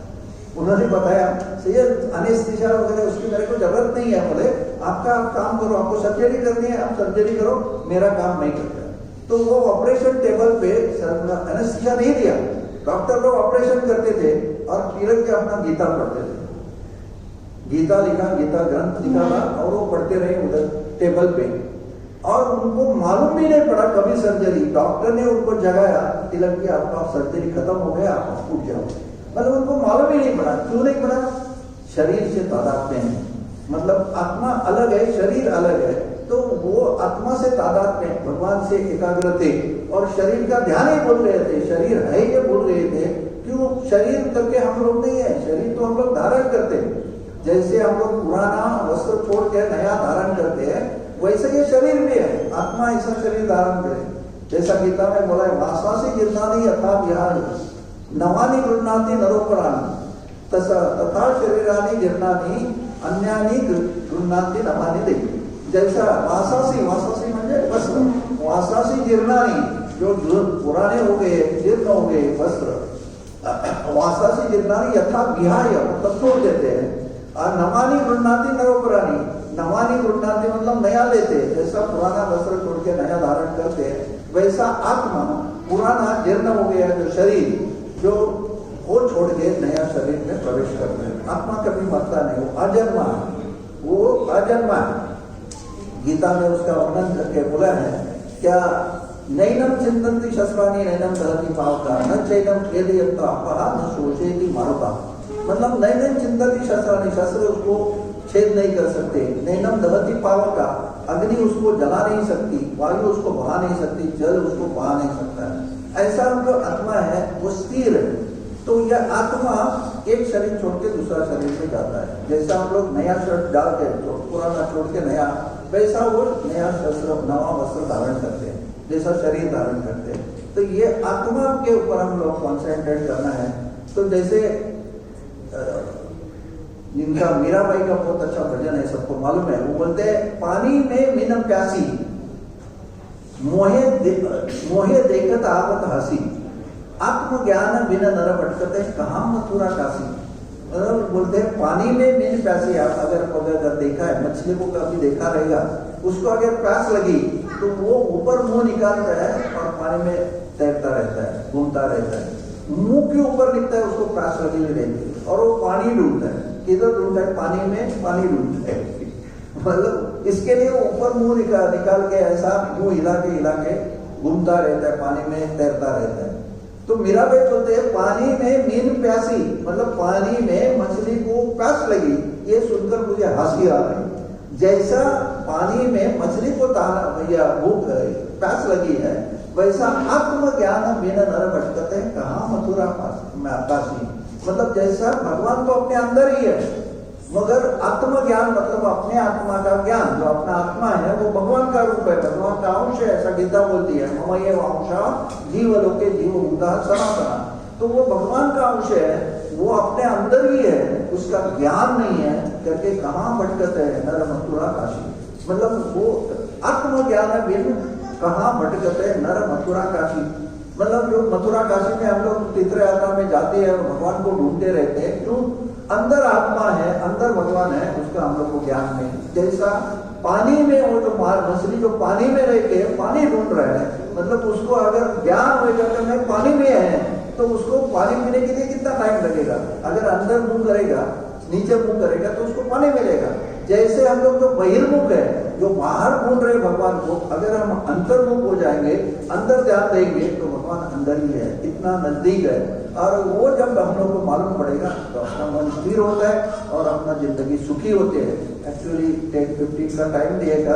S1: उन्होंने बताया सही एनेस्थीसिया वगैरह उसकी मेरे को जरूरत नहीं है। बोले आपका आप काम करो, आपको सर्जरी करनी है आप सर्जरी करो, मेरा काम नहीं करता। तो वो ऑपरेशन टेबल पे एनेस्थीसिया नहीं दिया, डॉक्टर लोग ऑपरेशन करते थे और तिलक जी अपना गीता पढ़ते थे। गीता लिखा, गीता ग्रंथ लिखा था और वो पढ़ते रहे उधर टेबल पे, और उनको मालूम भी नहीं पड़ा कभी सर्जरी। डॉक्टर ने उनको जगाया, तिलक जी आपका सर्जरी खत्म हो गया, आप उठ जाओ। मतलब उनको मालूम ही नहीं पड़ा। क्यों नहीं पड़ा? शरीर से तादाद में है, मतलब आत्मा अलग है शरीर अलग है, तो वो आत्मा से तादाद में भगवान से एकाग्र थे और शरीर का ध्यान ही बोल रहे थे, शरीर है ये बोल रहे थे। क्यों? शरीर करके हम लोग नहीं है, शरीर तो हम लोग धारण करते हैं। जैसे हम लोग पुराना वस्त्र छोड़ के नया धारण करते हैं वैसे ये शरीर भी है, आत्मा ऐसा शरीर धारण करे। जैसा गीता में बोला है वासासी गिरनानी यथा विहार नवानी गृह्णाति नरोपराणी तथा शरीरानी गिरनानी अन्यानी गृह्णाति नवानी देवी। जैसा वासासी म्हणजे वस्त्र, वासासी गिरनानी जो पुराने हो गए जीर्ण हो गए वस्त्र, वासासी गिरनानी यथा विहाय मतलब छोड़ देते हैं। और नवानी गृह्णाति नरोपराणी, नवानी गृह्णाति मतलब नया लेते हैं। जैसा पुराना वस्त्र छोड़ के नया धारण करते हैं वैसा आत्मा पुराना जीर्ण हो गया जो शरीर जो वो छोड़ के नया शरीर में प्रवेश करते हैं। आत्मा कभी मरता नहीं, वो अजन्मा है, वो अजन्मा है। गीता में उसका वर्णन करके बोला है क्या नैनम चिंतन्ति शस्त्राणि नैनम दहति पावका न चैनम खेदयन्ता अपहा न शोचयति मारुता। मतलब नैनम चिंतन्ति शस्त्राणि, शस्त्र उसको छेद नहीं कर सकते। नैनम दहति पावका, अग्नि उसको जला नहीं सकती, वायु उसको बहा नहीं सकती, जल उसको बहा नहीं सकता है। ऐसा जो आत्मा है वो स्थिर है। तो यह आत्मा एक शरीर छोड़ के दूसरा शरीर में जाता है। जैसा हम लोग नया शर्ट डाल के पुराना छोड़ के नया, वैसा वो नया शस्त्र नवा वस्त्र धारण करते हैं। जैसा शरीर धारण करते हैं। तो ये आत्मा के ऊपर हम लोग कॉन्सेंट्रेट करना है। तो जैसे जिनका मीराबाई का बहुत अच्छा भजन है, सबको मालूम है, वो बोलते हैं पानी में मीन प्यासी, मोहे देखत आवत हंसी, आत्मज्ञान बिना नर भटकते कहाँ मथुरा काशी। बोलते हैं पानी में मीन प्यासी। आप अगर देखा है, मछली को कभी देखा रहेगा, उसको अगर प्यास लगी तो वो ऊपर मुंह निकालता है और पानी में तैरता रहता है, घूमता रहता है। मुंह के ऊपर निकलता है, उसको प्यास लगी रहती है और वो पानी ढूंढता है। किधर ढूंढता है? पानी में पानी ढूंढता है। मतलब इसके लिए ऊपर मुंह निकाल के ऐसा मुंह हिला के घूमता रहता है, पानी में तैरता रहता है। तो मीराबाई बोलते हैं पानी में मीन प्यासी, मतलब पानी में मछली को प्यास लगी। ये सुनकर मुझे हंसी आ रही। जैसा पानी में मछली को भूख प्यास लगी है, वैसा आत्मज्ञान बिना नर भटकते हैं कहाँ मथुरा काशी। मतलब जैसा भगवान तो अपने अंदर ही है, मगर आत्मज्ञान मतलब अपने आत्मा का ज्ञान, जो अपना आत्मा है वो भगवान का रूप है, भगवान का अंश है, ऐसा गीता बोलती है, मम एव अंश जीवलोके जीवभूतः सनातनः। तो वो भगवान का अंश है, वो अपने अंदर ही है, उसका ज्ञान नहीं है करके कहाँ भटकते हैं नर मथुरा काशी। मतलब वो आत्मज्ञान बिन कहाँ भटकते हैं नर मथुरा काशी। मतलब जो मथुरा काशी में हम लोग तीर्थ यात्रा में जाते हैं और भगवान को ढूंढते रहते हैं, क्यों? अंदर आत्मा है, अंदर भगवान है, उसका हम लोग को ज्ञान नहीं। जैसा पानी में वो जो मछली जो पानी में रह के पानी ढूंढ रहा है, मतलब उसको अगर ज्ञान होगा कि मैं पानी में है, तो उसको पानी पीने के लिए कितना टाइम लगेगा? अगर अंदर मुंह करेगा, नीचे मुंह करेगा, तो उसको पानी मिलेगा। जैसे हम लोग जो बहिर्मुख है, जो बाहर ढूंढ रहे भगवान को, अगर हम अंतर्मुख हो जाएंगे, अंदर ध्यान देंगे, तो भगवान अंदर ही है, इतना नजदीक है। और वो जब हम लोग को मालूम पड़ेगा तो अपना मन स्थिर होता है और अपना जिंदगी सुखी होती है। एक्चुअली 10:15 का टाइम दिएगा।